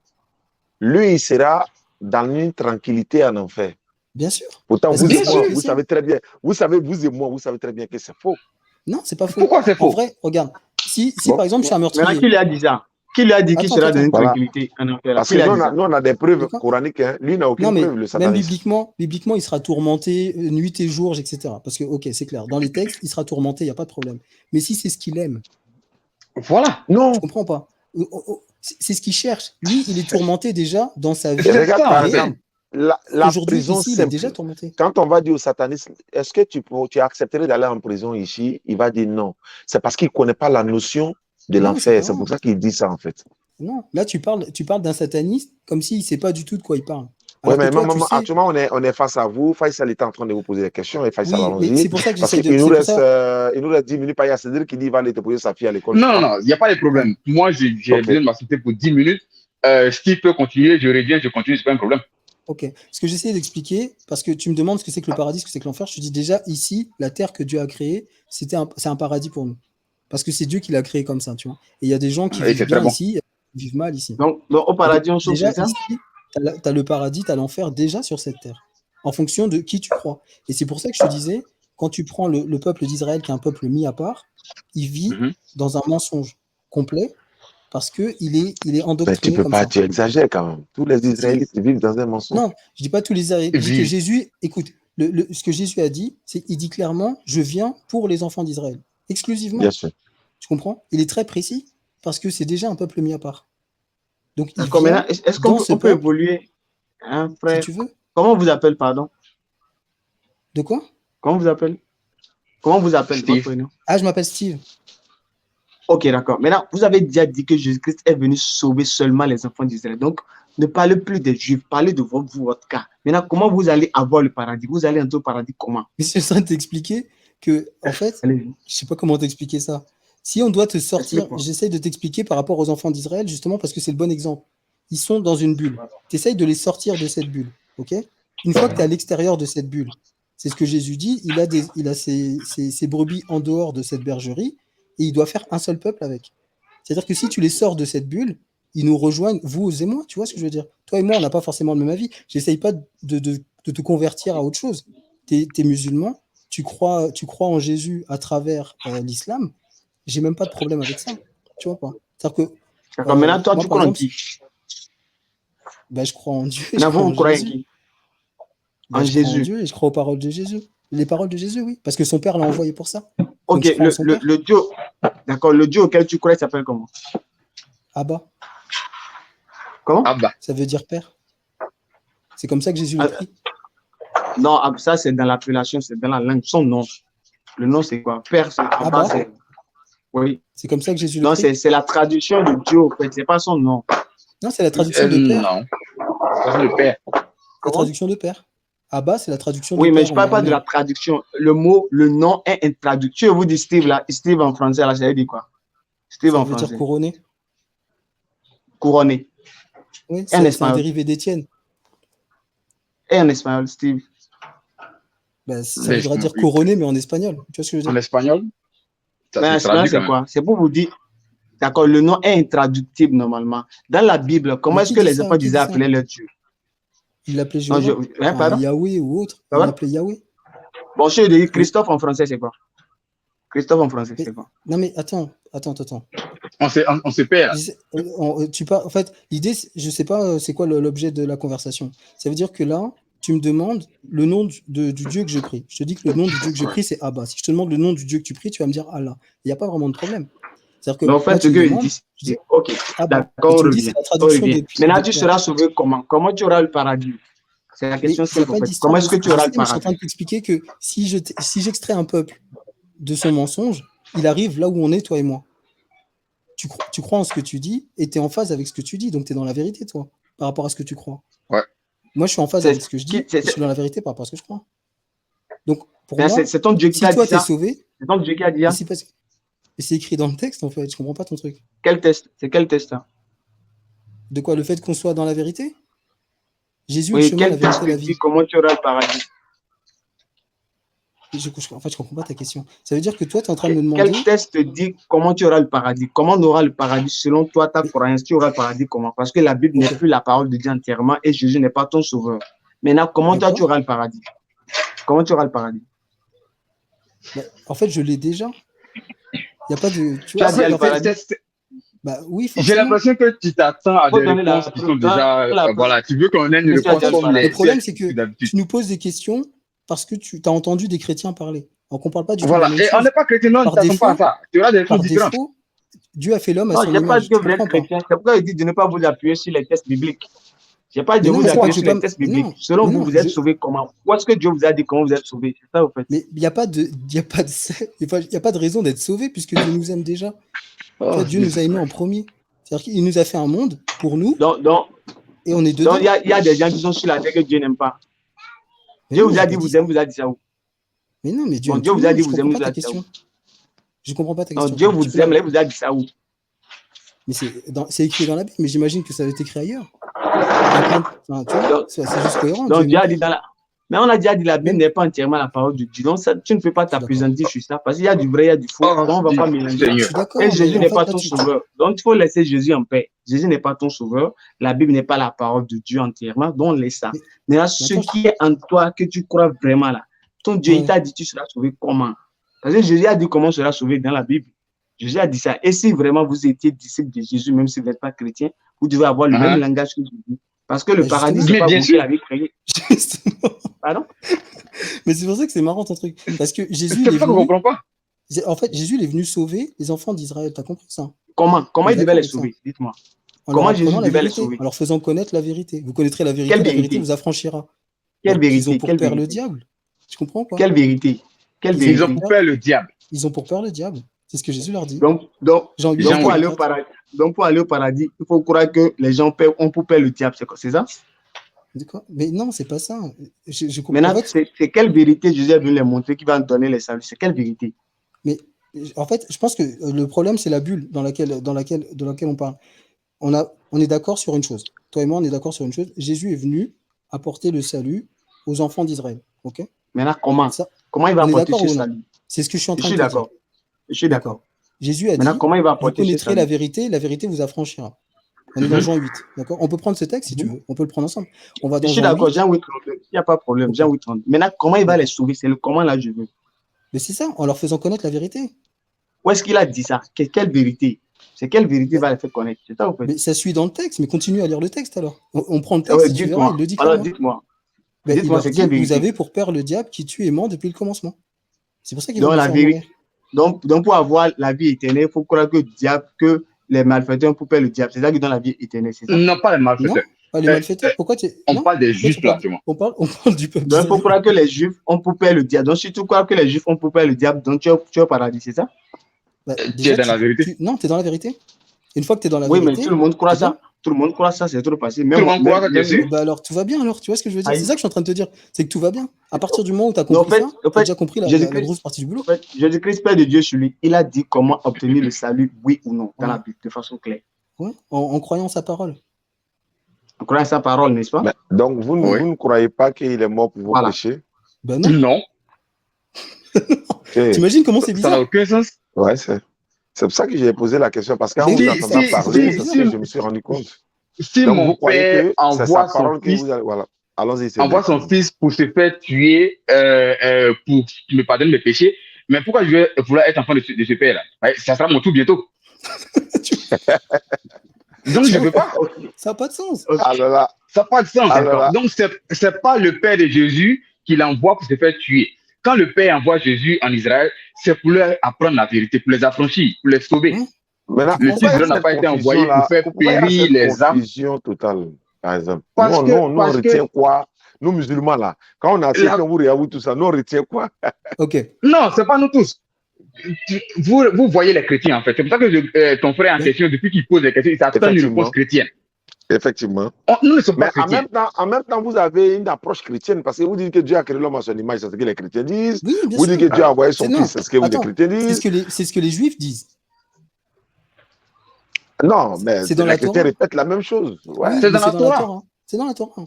lui, il sera dans une tranquillité en enfer. Bien sûr. Pourtant, vous savez très bien, vous et moi, vous savez très bien que c'est faux. Non, c'est pas faux. Pourquoi c'est faux? En vrai, regarde, si par exemple, je suis un meurtrier. Maintenant, qui lui a dit ça? Qui lui a dit qu'il sera dans une tranquillité en enfer? Parce que nous, on a des preuves coraniques. Hein. Lui, il n'a aucune preuve, le sataniste. Même bibliquement, il sera tourmenté nuit et jour, etc. Parce que, ok, c'est clair. Dans les textes, il sera tourmenté, il n'y a pas de problème. Mais si c'est ce qu'il aime. Voilà. Non. Je comprends pas. C'est ce qu'il cherche. Lui, il est tourmenté déjà dans sa vie. Regarde, par exemple, la prison ici, il est déjà tourmenté. Quand on va dire au sataniste, est-ce que tu accepterais d'aller en prison ici? Il va dire non. C'est parce qu'il ne connaît pas la notion de l'enfer. C'est pour ça qu'il dit ça, en fait. Non, là, tu parles d'un sataniste comme s'il ne sait pas du tout de quoi il parle. Oui, mais actuellement, on est face à vous. Faisal était en train de vous poser des questions. Et Faisal, allons-y. C'est pour ça que j'essaie de... il nous reste 10 minutes. Pas Cédric qui dit qu'il va aller te poser sa fille à l'école. Non, il n'y a pas de problème. Moi, j'ai besoin de m'assister pour 10 minutes. Steve peut continuer, je reviens, je continue, c'est pas un problème. Ok. Ce que j'essaie d'expliquer, parce que tu me demandes ce que c'est que le paradis, ce que c'est que l'enfer, je te dis déjà, ici, la terre que Dieu a créée, c'est un paradis pour nous. Parce que c'est Dieu qui l'a créé comme ça, tu vois. Et il y a des gens qui vivent bien ici, qui vivent mal ici. Donc au paradis, on sauve déjà, ça. Ici, tu as le paradis, tu as l'enfer déjà sur cette terre, en fonction de qui tu crois. Et c'est pour ça que je te disais, quand tu prends le peuple d'Israël, qui est un peuple mis à part, il vit dans un mensonge complet, parce qu'il est endoctriné comme ça. Tu exagères quand même. Tous les Israélites vivent dans un mensonge. Non, je ne dis pas tous les Israélites. Je dis que Jésus, écoute, ce que Jésus a dit, c'est qu'il dit clairement, je viens pour les enfants d'Israël, exclusivement. Bien sûr. Tu comprends? Il est très précis, parce que c'est déjà un peuple mis à part. Donc, est-ce qu'on peut évoluer, hein, frère? Si tu veux. Comment on vous appelle, pardon? De quoi? Comment on vous appelle? Steve. Ah, je m'appelle Steve. Ok, d'accord. Maintenant, vous avez déjà dit que Jésus-Christ est venu sauver seulement les enfants d'Israël. Donc, ne parlez plus des Juifs, parlez de votre cas. Maintenant, comment vous allez avoir le paradis? Vous allez entrer au paradis comment? Mais je suis en train de t'expliquer que, en fait, je ne sais pas comment t'expliquer ça. Si on doit te sortir, j'essaye de t'expliquer par rapport aux enfants d'Israël, justement parce que c'est le bon exemple. Ils sont dans une bulle. Tu essayes de les sortir de cette bulle. Ok? Une fois que tu es à l'extérieur de cette bulle, c'est ce que Jésus dit, il a ses brebis en dehors de cette bergerie et il doit faire un seul peuple avec. C'est-à-dire que si tu les sors de cette bulle, ils nous rejoignent, vous et moi, tu vois ce que je veux dire? Toi et moi, on n'a pas forcément le même avis. J'essaye pas de te convertir à autre chose. Tu es musulman, tu crois en Jésus à travers l'islam. J'ai même pas de problème avec ça. Tu vois pas? C'est-à-dire que. D'accord, maintenant, toi, tu crois en qui? Ben, je crois en Dieu. Vous croyez en qui? Ben, En je crois en Jésus. Dieu et je crois aux paroles de Jésus. Les paroles de Jésus, oui. Parce que son père l'a envoyé pour ça. Donc, Ok, je crois en son père. le Dieu, d'accord, le Dieu auquel tu crois, il s'appelle comment? Abba, Comment? Ah bah. ça veut dire père. C'est comme ça que Jésus Ah, l'écrit. Non, ça c'est dans l'appellation, c'est dans la langue. Son nom. Le nom c'est quoi? Père, c'est Abba, Abba, c'est. Oui. c'est comme ça que Jésus Non, l'écrit. c'est la traduction de Dieu, en fait. C'est pas son nom. Non, c'est la traduction de père. Non. Ça, c'est le père. La Comment? traduction de père. Abba, c'est la traduction de Oui, mais père je en parle pas de la araméen. traduction. Le mot, le nom est intraduit. Je vous dis Steve là, Steve en français, là, ça veut dire quoi? Steve Ça en veut dire français. couronné. Couronné. Oui, Et en c'est un espagnol. dérivé d'Étienne. Et en espagnol, Steve. Ben, ça Mais voudra je- dire couronné, mais en espagnol. Tu vois ce que je veux En dire? espagnol, ça Mais en se espagnol, traduit quand c'est même. quoi? C'est pour vous dire, d'accord, le nom est intraductible normalement. Dans la Bible, comment Mais est-ce qui que dit les ça? enfants Qui disaient dit ça? appeler leur Dieu? Il l'appelait Non, Jéhovah. Enfin, pardon? Yahweh ou autre. Ça Il va? l'appelait Yahweh. Bon, je dis Mais, Christophe en français, c'est quoi? Christophe en français, mais- c'est quoi? non, mais attends. On se perd là. En fait, l'idée, je sais pas c'est quoi l'objet de la conversation. Ça veut dire que là, tu me demandes le nom du Dieu que je prie. Je te dis que le nom du Dieu que je prie, c'est Abba. Si je te demande le nom du Dieu que tu pries, tu vas me dire Allah. Il n'y a pas vraiment de problème. C'est-à-dire Mais en que fait, moi, ce tu me que il demandes, dit, je dis ok, Abba. d'accord, Et on tu me dis, revient. c'est la On traduction revient. de Maintenant, tu père. seras sauvé comment? Comment tu auras le paradis? C'est la Mais question il n'y a simple, en pas fait. d'histoire Comment de est-ce que tu je auras sais, le mais je suis en train paradis? de t'expliquer que si j'extrais un peuple de son mensonge, il arrive là où on est, toi et moi. Tu crois en ce que tu dis et tu es en phase avec ce que tu dis, donc tu es dans la vérité, toi, par rapport à ce que tu crois. Ouais. Moi, je suis en phase C'est avec ce que je dis qui- et c'est- je suis dans la vérité par rapport à ce que je crois. Donc, pour c'est- moi, c'est ton Dieu qui si t'a toi, dit tu es ça? sauvé, C'est ton Dieu qui a dit et ça? c'est écrit dans le texte, en fait, je comprends pas ton truc. Quel test? C'est quel test, ça? De quoi? Le fait qu'on soit dans la vérité? Jésus est le Oui, chemin, la quel test vérité, te la dit vie. comment tu auras le paradis? En fait, je comprends pas ta question. Ça veut dire que toi, tu es en train de me Quel demander... test te dit comment tu auras le paradis? Comment on aura le paradis selon toi, ta Mais- croyance? Tu auras le paradis comment? Parce que la Bible n'est Ok, plus la parole de Dieu entièrement et Jésus n'est pas ton sauveur. Maintenant, comment toi tu d'accord. auras le paradis? Comment tu auras le paradis? Bah, en fait, je l'ai déjà. Il n'y a pas de... Tu Tu vois, as dit en le fait, paradis? bah oui, J'ai forcément. l'impression que tu t'attends à Faut des donner la réponses qui sont preuve. déjà. Donne la preuve. Voilà, tu veux qu'on ait une Que tu as réponse déjà le comme paradis. Le les problème, sièges c'est que d'habitude. tu nous poses des questions parce que tu as entendu des chrétiens parler. Donc, on ne parle pas du tout de la Voilà, même et on chose. n'est pas chrétien, non, ne Par t'attends pas à défaut, ça. Tu auras des choses par différentes. défaut, Dieu a fait l'homme à Non, son je n'ai pas image. dit que Tu vous êtes comprends pas? chrétien. C'est pourquoi il dit de ne pas vous appuyer sur les tests bibliques. Je n'ai pas dit Mais de non, vous c'est pas appuyer que j'ai sur les pas... tests Mais bibliques. non, Selon mais vous, non, vous êtes sauvé comment? Où est-ce que Dieu vous a dit comment vous êtes sauvé? C'est ça, au fait. mais il n'y a pas de, il y a pas de, il y a pas de raison d'être sauvé puisque Dieu nous aime déjà. Tu Oh, vois, Dieu nous a aimés en premier. C'est-à-dire qu'il nous a fait un monde pour nous Donc, et on est dedans. il y a des gens qui sont sur la terre que Dieu n'aime pas. Mais Dieu non, vous j'ai a pas dit dit vous ça. aime, vous a dit ça où? Mais non, mais Dieu Bon, aime Dieu tout vous le a monde. dit Je vous comprends aimez, pas vous a ta dit ça où? question. Je comprends pas ta Non, question. Dieu Tu vous peux la aime, répéter? vous a dit ça où? Mais c'est écrit dans la Bible, mais j'imagine que ça va être écrit ailleurs. Enfin, tu vois, Donc, c'est juste cohérent. donc Dieu est Dieu mon a dit père. dans la... Mais on a déjà dit la Bible Même, n'est pas entièrement la parole de Dieu. Donc, ça, tu ne peux pas je suis d'accord. t'appesantir sur ça parce qu'il y a du vrai, il y a du faux. oh, Donc, on ne va pas Je mélanger. Seigneur. suis d'accord, Et mais Jésus en n'est fait, pas là, ton sauveur. Donc, il faut laisser Jésus en paix. Jésus n'est pas ton sauveur. La Bible n'est pas la parole de Dieu entièrement. Donc, on laisse ça. mais, Mais là, mais ce attends, qui est en toi, que tu crois vraiment là, ton Dieu, il ouais. t'a dit tu seras sauvé comment? Parce que Jésus a dit comment on sera sauvé dans la Bible. Jésus a dit ça. Et si vraiment vous étiez disciple de Jésus, même si vous n'êtes pas chrétien, vous devez avoir le même langage que Jésus. Parce que le Bah, paradis, justement, c'est Mais pas bien vous qui sûr. l'avez créé. justement. Pardon? Mais c'est pour ça que c'est marrant ton truc. Parce que Jésus, C'est il est ça qu'on ne venu. comprend pas. En fait, Jésus, il est venu sauver les enfants d'Israël. T'as compris ça? Comment On est il devait d'accord les avec ça? sauver? Dites-moi. En leur Comment Jésus apprenant la devait les vérité, sauver? en leur faisant connaître la vérité. Vous connaîtrez la Quelle vérité vérité? vous affranchira. Quelle Donc, ils ont vérité? pour Quelle père le vérité? diable. Tu comprends quoi? Quelle vérité? Quelle Ils ont Ils ont pour vérité? pour père, peur le diable. ils ont pour peur le diable. C'est ce que Jésus leur dit. Donc, Jean 8, Jean pour 3 aller et au 4. paradis, pour aller au paradis, il faut croire que les gens ont pour peur le diable. C'est ça? De quoi? Mais non, c'est pas ça. Je comprends. En Maintenant, fait, c'est quelle vérité Jésus est venu les montrer qui va nous donner les saluts? C'est quelle vérité? mais en fait, je pense que le problème, c'est la bulle dans laquelle on parle. On est d'accord sur une chose. Toi et moi, on est d'accord sur une chose. Jésus est venu apporter le salut aux enfants d'Israël. Ok? Maintenant, comment? Ça, Comment il va on est apporter d'accord ce ou non? salut? C'est ce que je suis en Je train suis de te dire. d'accord. Je suis d'accord. D'accord. Jésus a Maintenant, dit, comment il va vous apporter ce connaîtrez salut? la vérité vous affranchira. On est dans Jean 8. D'accord? On peut prendre ce texte si tu veux. On peut le prendre ensemble. On va Je dans suis Jean d'accord, 8. Jean 8, 32. Il n'y a pas de problème, Ok. Jean 8, 32. Maintenant, comment il va Ok. les sauver? C'est le comment là, je veux. Mais c'est ça, en leur faisant connaître la vérité. Où est-ce qu'il a dit ça? Quelle vérité? C'est quelle vérité Mais, va les faire connaître? C'est ça, en fait. mais ça suit dans le texte, mais continue à lire le texte alors. On prend le Ah texte, ouais, si tu verras, il dites-moi. le dit Alors, clairement. dites-moi. Ben, il Dites-moi, leur c'est dit, quelle vous vérité? avez pour père le diable qui tue et ment depuis le commencement. C'est pour ça qu'ils Donc, veulent la faire vérité. mourir. Donc, pour avoir la vie éternelle, il faut croire que les malfaiteurs ont pour père le diable. C'est ça qui donne la vie éternelle, c'est ça? Non, pas les Non, malfaiteurs. pas les malfaiteurs. Pourquoi tu... On Non, parle des pourquoi juifs, tu là, parles... actuellement. on parle du peuple Donc, il faut d'Israël. croire que les juifs ont pour père le diable. Donc, si tu crois que les juifs ont pour père le diable, donc tu es au paradis, c'est ça? Bah, Tu es déjà, dans la vérité. non, tu es dans la vérité. Une fois que tu es dans la Oui, mais vérité, tout le monde croit c'est bon. ça. Tout le monde croit ça, c'est trop facile. Tout Même le moi, monde croit même que Jésus. Bah alors tout va bien, alors tu vois ce que je veux dire. Aïe. C'est ça que je suis en train de te dire, c'est que tout va bien. À partir du moment où tu as Non, compris ça, tu as fait, déjà compris la Jésus-Christ, grosse partie du boulot. en fait, Jésus-Christ, Père de Dieu sur lui, il a dit comment obtenir le salut, oui ou non, dans Ouais. la Bible, de façon claire. Ouais, en croyant sa parole. En croyant sa parole, n'est-ce pas? Mais, donc, vous Oui. ne croyez pas qu'il est mort pour vos Voilà. péchés? Ben non. Non, Ok. T'imagines comment c'est ça n'a bizarre? aucun sens. Ouais, c'est pour ça que j'ai posé la question, parce qu'en Mais vous oui, entendant c'est parler, trop c'est ce bizarre. que je me suis rendu compte. Si Donc, mon vous croyez père que c'est sa envoie son parole que fils, vous allez... Voilà. Allons-y, c'est envoie son fils pour se faire tuer, pour qu'il me pardonne mes péchés, mais pourquoi je vais vouloir être enfant de ce père-là? Ouais, ça sera mon tour bientôt. Donc, je ne peux pas. Ça n'a pas de sens. Alors là, Ça n'a pas de sens. Alors là- Donc, ce n'est pas le père de Jésus qui l'envoie pour se faire tuer. Quand le père envoie Jésus en Israël, c'est pour leur apprendre la vérité, pour les affranchir, pour les sauver. Hein? maintenant, Le pourquoi Fils il y de a l'homme n'a cette pas été envoyé confusion-là? pour faire Pourquoi il y a périr cette les âmes. confusion totale, par exemple? Parce Nous, que- on parce que- retient quoi? Nous, musulmans, là, quand on a accepté, La- on vous réavoue tout ça, nous, on retient quoi? Ok. Non, ce n'est pas nous tous. Vous voyez les chrétiens, en fait. C'est pour ça que ton frère en Oui. question, depuis qu'il pose des questions, il s'attend à une Effectivement. réponse chrétienne. Effectivement. Nous ne sommes Mais pas chrétiens. en même temps, vous avez une approche chrétienne, parce que vous dites que Dieu a créé l'homme à son image, c'est ce que les chrétiens disent. Oui, bien Vous sûr. dites que Dieu a envoyé son Non. fils, c'est ce que les Attends, chrétiens disent. c'est ce que les juifs disent. Non, mais C'est dans les la chrétiens Torah. répètent la même chose. Ouais. Oui, C'est mais dans la Torah. C'est dans la Torah. Tu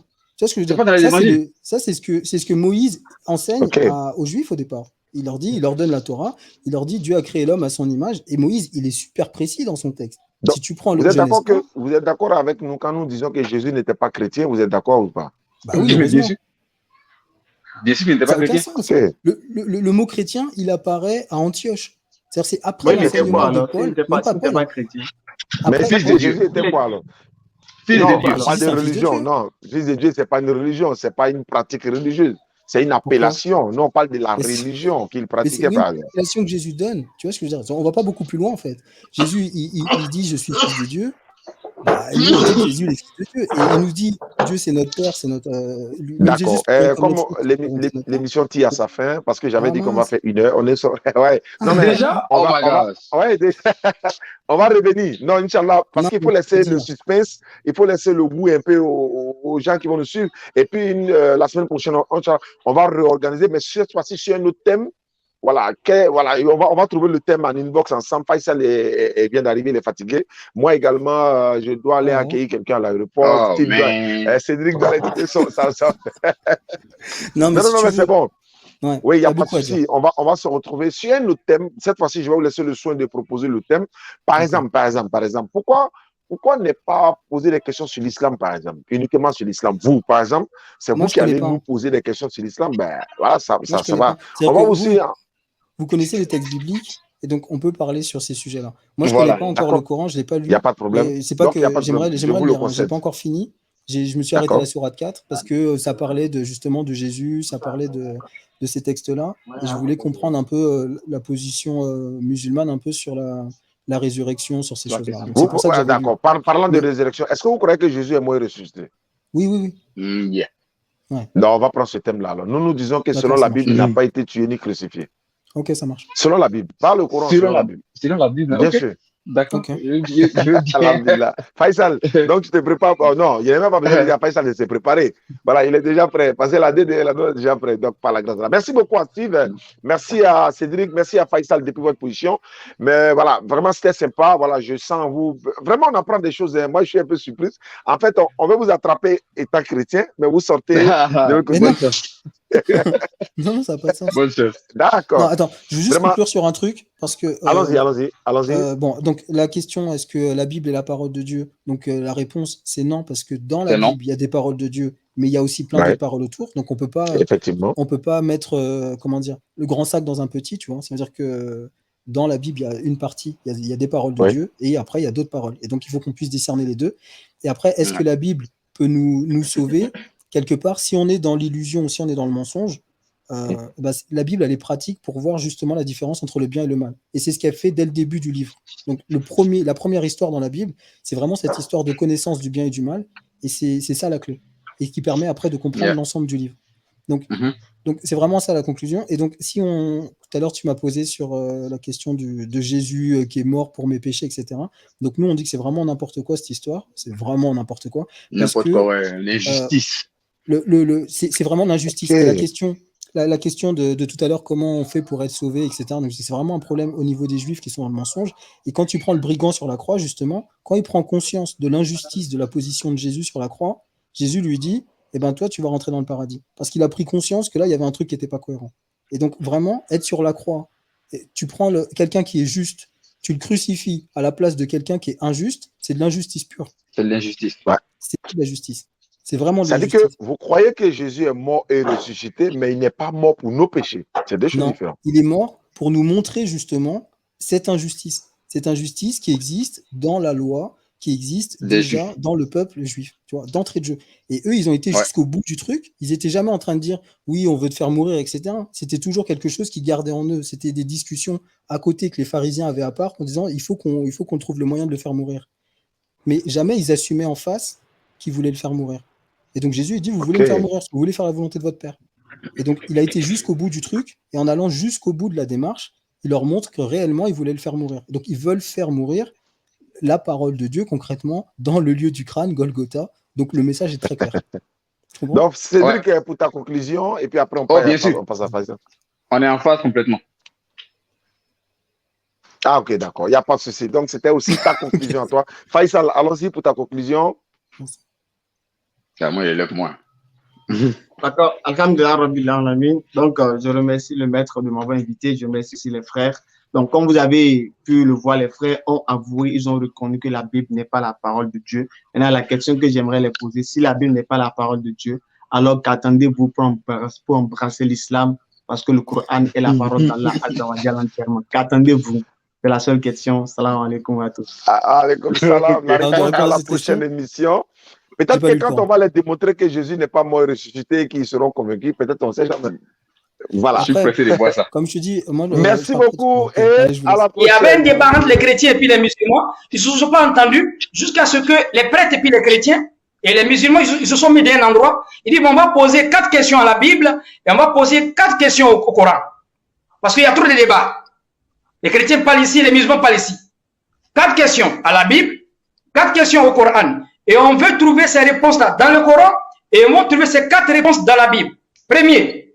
vois ce que je veux C'est dire? pas dans les évangiles. Ça, c'est ce que Moïse enseigne Ok. aux Juifs au départ. Il leur donne la Torah, il leur dit Dieu a créé l'homme à son image, et Moïse, il est super précis dans son texte. Donc, Si tu prends Vous le êtes Genèse d'accord 1, vous êtes d'accord avec nous quand nous disons que Jésus n'était pas chrétien, vous êtes d'accord ou pas? bah oui, Bien heureusement. sûr. Bien sûr qu'il n'était Ça pas n'a aucun chrétien. sens. Ok. Le mot chrétien, il apparaît à Antioche. C'est-à-dire c'est après Oui, il était quoi l'enseignement de alors? Paul, Il n'était même pas, pas s'il n'était Paul. pas chrétien. Mais Après, fils de Paul. Jésus était quoi alors? Fils Non, de on Dieu. parle Jésus, de c'est un fils de religion. Dieu. Non, fils de Dieu, c'est pas une religion, c'est pas une pratique religieuse. C'est une appellation. Non, on parle de la Mais c'est- religion qu'il Mais c'est pratiquait une par exemple. appellation que Jésus donne. Tu vois ce que je veux dire? On va pas beaucoup plus loin en fait. Jésus, il dit je suis fils de Dieu. Bah, nous, on dit que Jésus est fils de Dieu. Et il nous dit Dieu c'est notre Père, c'est notre. Même Jésus, D'accord. c'est comme Comme notre fils, donc c'est notre Père. l'émission tire à sa fin, parce que j'avais Ah dit qu'on va mince. faire 1 heure, on est sur... ouais. Non, mais Déjà? on Oh va, my on va, gosh. ouais, on va revenir. Non, Inch'Allah, parce Non, qu'il faut mais laisser dis le là. suspense, il faut laisser le goût un peu aux gens qui vont nous suivre. Et puis, la semaine prochaine, on va réorganiser, mais cette fois-ci sur un autre thème. Voilà, voilà, et on va trouver le thème en inbox ensemble. Faisal vient d'arriver, il est fatigué. Moi également, je dois aller Ouais. accueillir quelqu'un à l'aéroport. Oh, Steve man. Cédric doit aller écouter ça. Non, mais Non, si non, tu mais c'est veux. bon. Ouais, Oui, il n'y y a a pas de beaucoup à dire. souci. On va se retrouver sur un autre thème. Cette fois-ci, je vais vous laisser le soin de proposer le thème. Par Ok. exemple, pourquoi ne pas poser des questions sur l'islam, par exemple, uniquement sur l'islam? Vous, par exemple, c'est Moi, vous je qui connais allez pas. nous poser des questions sur l'islam. Ben voilà, Moi, je ça connais va. pas. On C'est-à-dire va que aussi. vous connaissez les textes bibliques et donc on peut parler sur ces sujets-là. Moi, je Voilà. connais pas encore D'accord. le Coran, je l'ai pas Il n'y a lu. pas de problème. Mais c'est pas Donc, il n'y a que pas de problème. Je j'aimerais vous le le lire. Hein. J'ai concède. pas encore fini. Je me suis arrêté à D'accord. la sourate 4 parce que ça parlait justement de Jésus, ça parlait de ces textes-là. Et je voulais comprendre un peu la position musulmane, un peu sur la résurrection, sur ces La choses-là. question. Donc c'est pour ça que j'avais lu. D'accord. Parlant de Mais résurrection, est-ce que vous croyez que Jésus est mort et ressuscité? oui. Yeah. Non, on va prendre ce thème-là. Alors, nous disons que selon D'accord, la ça marche. Bible, il n'a pas été tué ni crucifié. Ok, ça marche. Selon la Bible. Pas le Coran, selon la Bible. Selon la Bible. Bien Ok. sûr. D'accord. Ok. Je veux bien. Alhamdulillah. Faisal, donc tu te prépares. Oh, non, il n'y a même pas besoin de dire à Faisal de se préparer. Voilà, il est déjà prêt. Parce que la DD est déjà prêt. Donc, par la grâce de Allah. Merci beaucoup à Steve. Merci à Cédric. Merci à Faisal depuis votre position. Mais voilà, vraiment, c'était sympa. Voilà, je sens vous. Vraiment, on apprend des choses. Moi, je suis un peu surprise. En fait, on veut vous attraper étant chrétien, mais vous sortez de l'autre Mais côté. non. Bonne chance. Non, ça n'a pas de sens. Bonne chance. Non, D'accord. attends, je veux juste Vraiment. conclure sur un truc parce que. Allons-y. Bon, donc la question, est-ce que la Bible est la parole de Dieu? Donc la réponse, c'est non, parce que dans la C'est non. Bible, il y a des paroles de Dieu, mais il y a aussi plein Ouais. d'autres paroles autour. Donc on peut pas mettre, comment dire, le grand sac dans un petit, tu vois. C'est-à-dire que dans la Bible, il y a une partie, il y a des paroles de Ouais. Dieu, et après, il y a d'autres paroles. Et donc il faut qu'on puisse discerner les deux. Et après, est-ce que la Bible peut nous sauver? quelque part, si on est dans l'illusion ou si on est dans le mensonge, la Bible, elle est pratique pour voir justement la différence entre le bien et le mal. Et c'est ce qu'elle fait dès le début du livre. Donc, la première histoire dans la Bible, c'est vraiment cette histoire de connaissance du bien et du mal. Et c'est ça la clé. Et qui permet après de comprendre l'ensemble du livre. Donc, c'est vraiment ça la conclusion. Et donc, tout à l'heure, tu m'as posé sur la question de Jésus qui est mort pour mes péchés, etc. Donc, nous, on dit que c'est vraiment n'importe quoi cette histoire. C'est vraiment n'importe quoi. N'importe quoi, ouais. L'injustice. C'est vraiment l'injustice. Okay. La question de tout à l'heure, comment on fait pour être sauvé, etc. Donc, c'est vraiment un problème au niveau des Juifs qui sont dans le mensonge. Et quand tu prends le brigand sur la croix, justement, quand il prend conscience de l'injustice de la position de Jésus sur la croix, Jésus lui dit, eh ben toi, tu vas rentrer dans le paradis. Parce qu'il a pris conscience que là, il y avait un truc qui n'était pas cohérent. Et donc, vraiment, être sur la croix, tu prends quelqu'un qui est juste, tu le crucifies à la place de quelqu'un qui est injuste, c'est de l'injustice pure. C'est de l'injustice. Ouais. C'est de la justice. C'est vraiment de ça l'injustice. dit que vous croyez que Jésus est mort et ressuscité, mais il n'est pas mort pour nos péchés. C'est deux choses différentes. Il est mort pour nous montrer justement cette injustice. Cette injustice qui existe dans la loi, qui existe déjà dans le peuple juif, tu vois, d'entrée de jeu. Et eux, ils ont été jusqu'au bout du truc. Ils étaient jamais en train de dire oui, on veut te faire mourir, etc. C'était toujours quelque chose qu'ils gardaient en eux. C'était des discussions à côté que les pharisiens avaient à part en disant il faut qu'on trouve le moyen de le faire mourir. Mais jamais ils assumaient en face qu'ils voulaient le faire mourir. Et donc Jésus, il dit, vous voulez me faire mourir, vous voulez faire la volonté de votre Père. Et donc il a été jusqu'au bout du truc, et en allant jusqu'au bout de la démarche, il leur montre que réellement, il voulait le faire mourir. Donc ils veulent faire mourir la parole de Dieu, concrètement, dans le lieu du crâne, Golgotha. Donc le message est très clair. Donc Cédric, pour ta conclusion, et puis après on passe à Faisal. On est en phase complètement. Ah ok, d'accord, il n'y a pas de souci. Donc c'était aussi ta conclusion à toi. Faisal, allons-y pour ta conclusion. C'est à moi, il est là pour moi. D'accord. Alhamdulillah Rabbil Alamin. Donc, je remercie le maître de m'avoir invité. Je remercie aussi les frères. Donc, comme vous avez pu le voir, les frères ont avoué, ils ont reconnu que la Bible n'est pas la parole de Dieu. Maintenant, la question que j'aimerais les poser, si la Bible n'est pas la parole de Dieu, alors qu'attendez-vous pour embrasser l'islam, parce que le Coran est la parole d'Allah entièrement. Qu'attendez-vous? C'est la seule question. Salam alaikum à tous. Alaikum salam. À la prochaine émission. Peut-être que quand on va leur démontrer que Jésus n'est pas mort et ressuscité et qu'ils seront convaincus, peut-être on ne sait jamais. Voilà. Je suis pressé de voir ça. Comme je te dis, moi, merci beaucoup et à la prochaine. Il y avait un débat entre les chrétiens et puis les musulmans. Ils ne se sont pas entendus jusqu'à ce que les prêtres et puis les chrétiens et les musulmans, ils se sont mis dans un endroit. Ils disent, on va poser 4 questions à la Bible et on va poser 4 questions au Coran. Parce qu'il y a trop de débats. Les chrétiens parlent ici, les musulmans parlent ici. 4 questions à la Bible, 4 questions au Coran. Et on veut trouver ces réponses-là dans le Coran et on va trouver ces 4 réponses dans la Bible. Premier,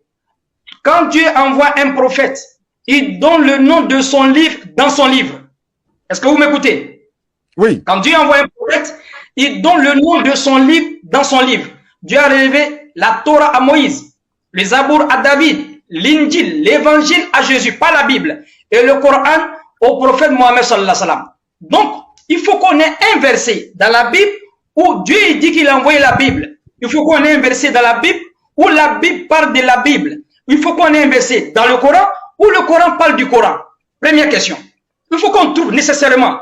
quand Dieu envoie un prophète, il donne le nom de son livre dans son livre. Est-ce que vous m'écoutez? Oui. Quand Dieu envoie un prophète, il donne le nom de son livre dans son livre. Dieu a révélé la Torah à Moïse, les Zabour à David, l'Injil, l'Évangile à Jésus, pas la Bible, et le Coran au prophète Mohammed sallallahu alayhi wa sallam. Donc, il faut qu'on ait un verset dans la Bible où Dieu dit qu'il a envoyé la Bible. Il faut qu'on ait un verset dans la Bible où la Bible parle de la Bible. Il faut qu'on ait un verset dans le Coran où le Coran parle du Coran. Première question. Il faut qu'on trouve nécessairement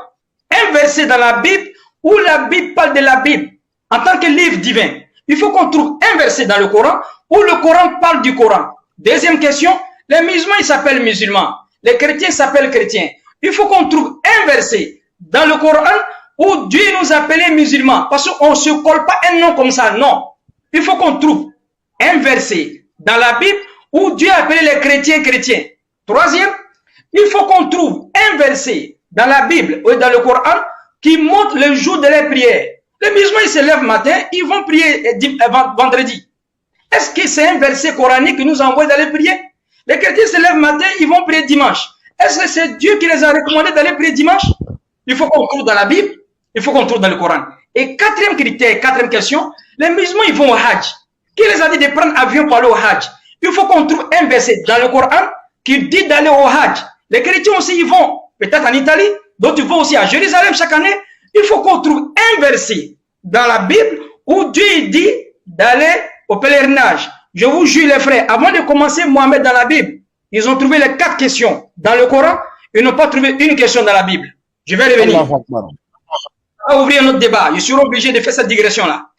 un verset dans la Bible où la Bible parle de la Bible en tant que livre divin. Il faut qu'on trouve un verset dans le Coran où le Coran parle du Coran. Deuxième question, les musulmans, ils s'appellent musulmans. Les chrétiens s'appellent chrétiens. Il faut qu'on trouve un verset dans le Coran où Dieu nous appelait musulmans. Parce qu'on ne se colle pas un nom comme ça, non. Il faut qu'on trouve un verset dans la Bible où Dieu appelait les chrétiens chrétiens. Troisième, il faut qu'on trouve un verset dans la Bible ou dans le Coran qui montre le jour de les prières. Les musulmans, ils se lèvent matin, ils vont prier vendredi. Est-ce que c'est un verset coranique qui nous envoie d'aller prier? Les chrétiens se lèvent matin, ils vont prier dimanche. Est-ce que c'est Dieu qui les a recommandé d'aller prier dimanche? Il faut qu'on trouve dans la Bible, il faut qu'on trouve dans le Coran. Et quatrième critère, quatrième question, les musulmans, ils vont au Hajj. Qui les a dit de prendre avion pour aller au Hajj? Il faut qu'on trouve un verset dans le Coran qui dit d'aller au Hajj. Les chrétiens aussi, ils vont peut-être en Italie, d'autres vont aussi à Jérusalem chaque année. Il faut qu'on trouve un verset dans la Bible où Dieu dit d'aller au pèlerinage. Je vous jure les frères, avant de commencer Mohamed dans la Bible, ils ont trouvé les 4 questions dans le Coran, ils n'ont pas trouvé une question dans la Bible. Je vais revenir. On va ouvrir un autre débat. Ils seront obligés de faire cette digression-là.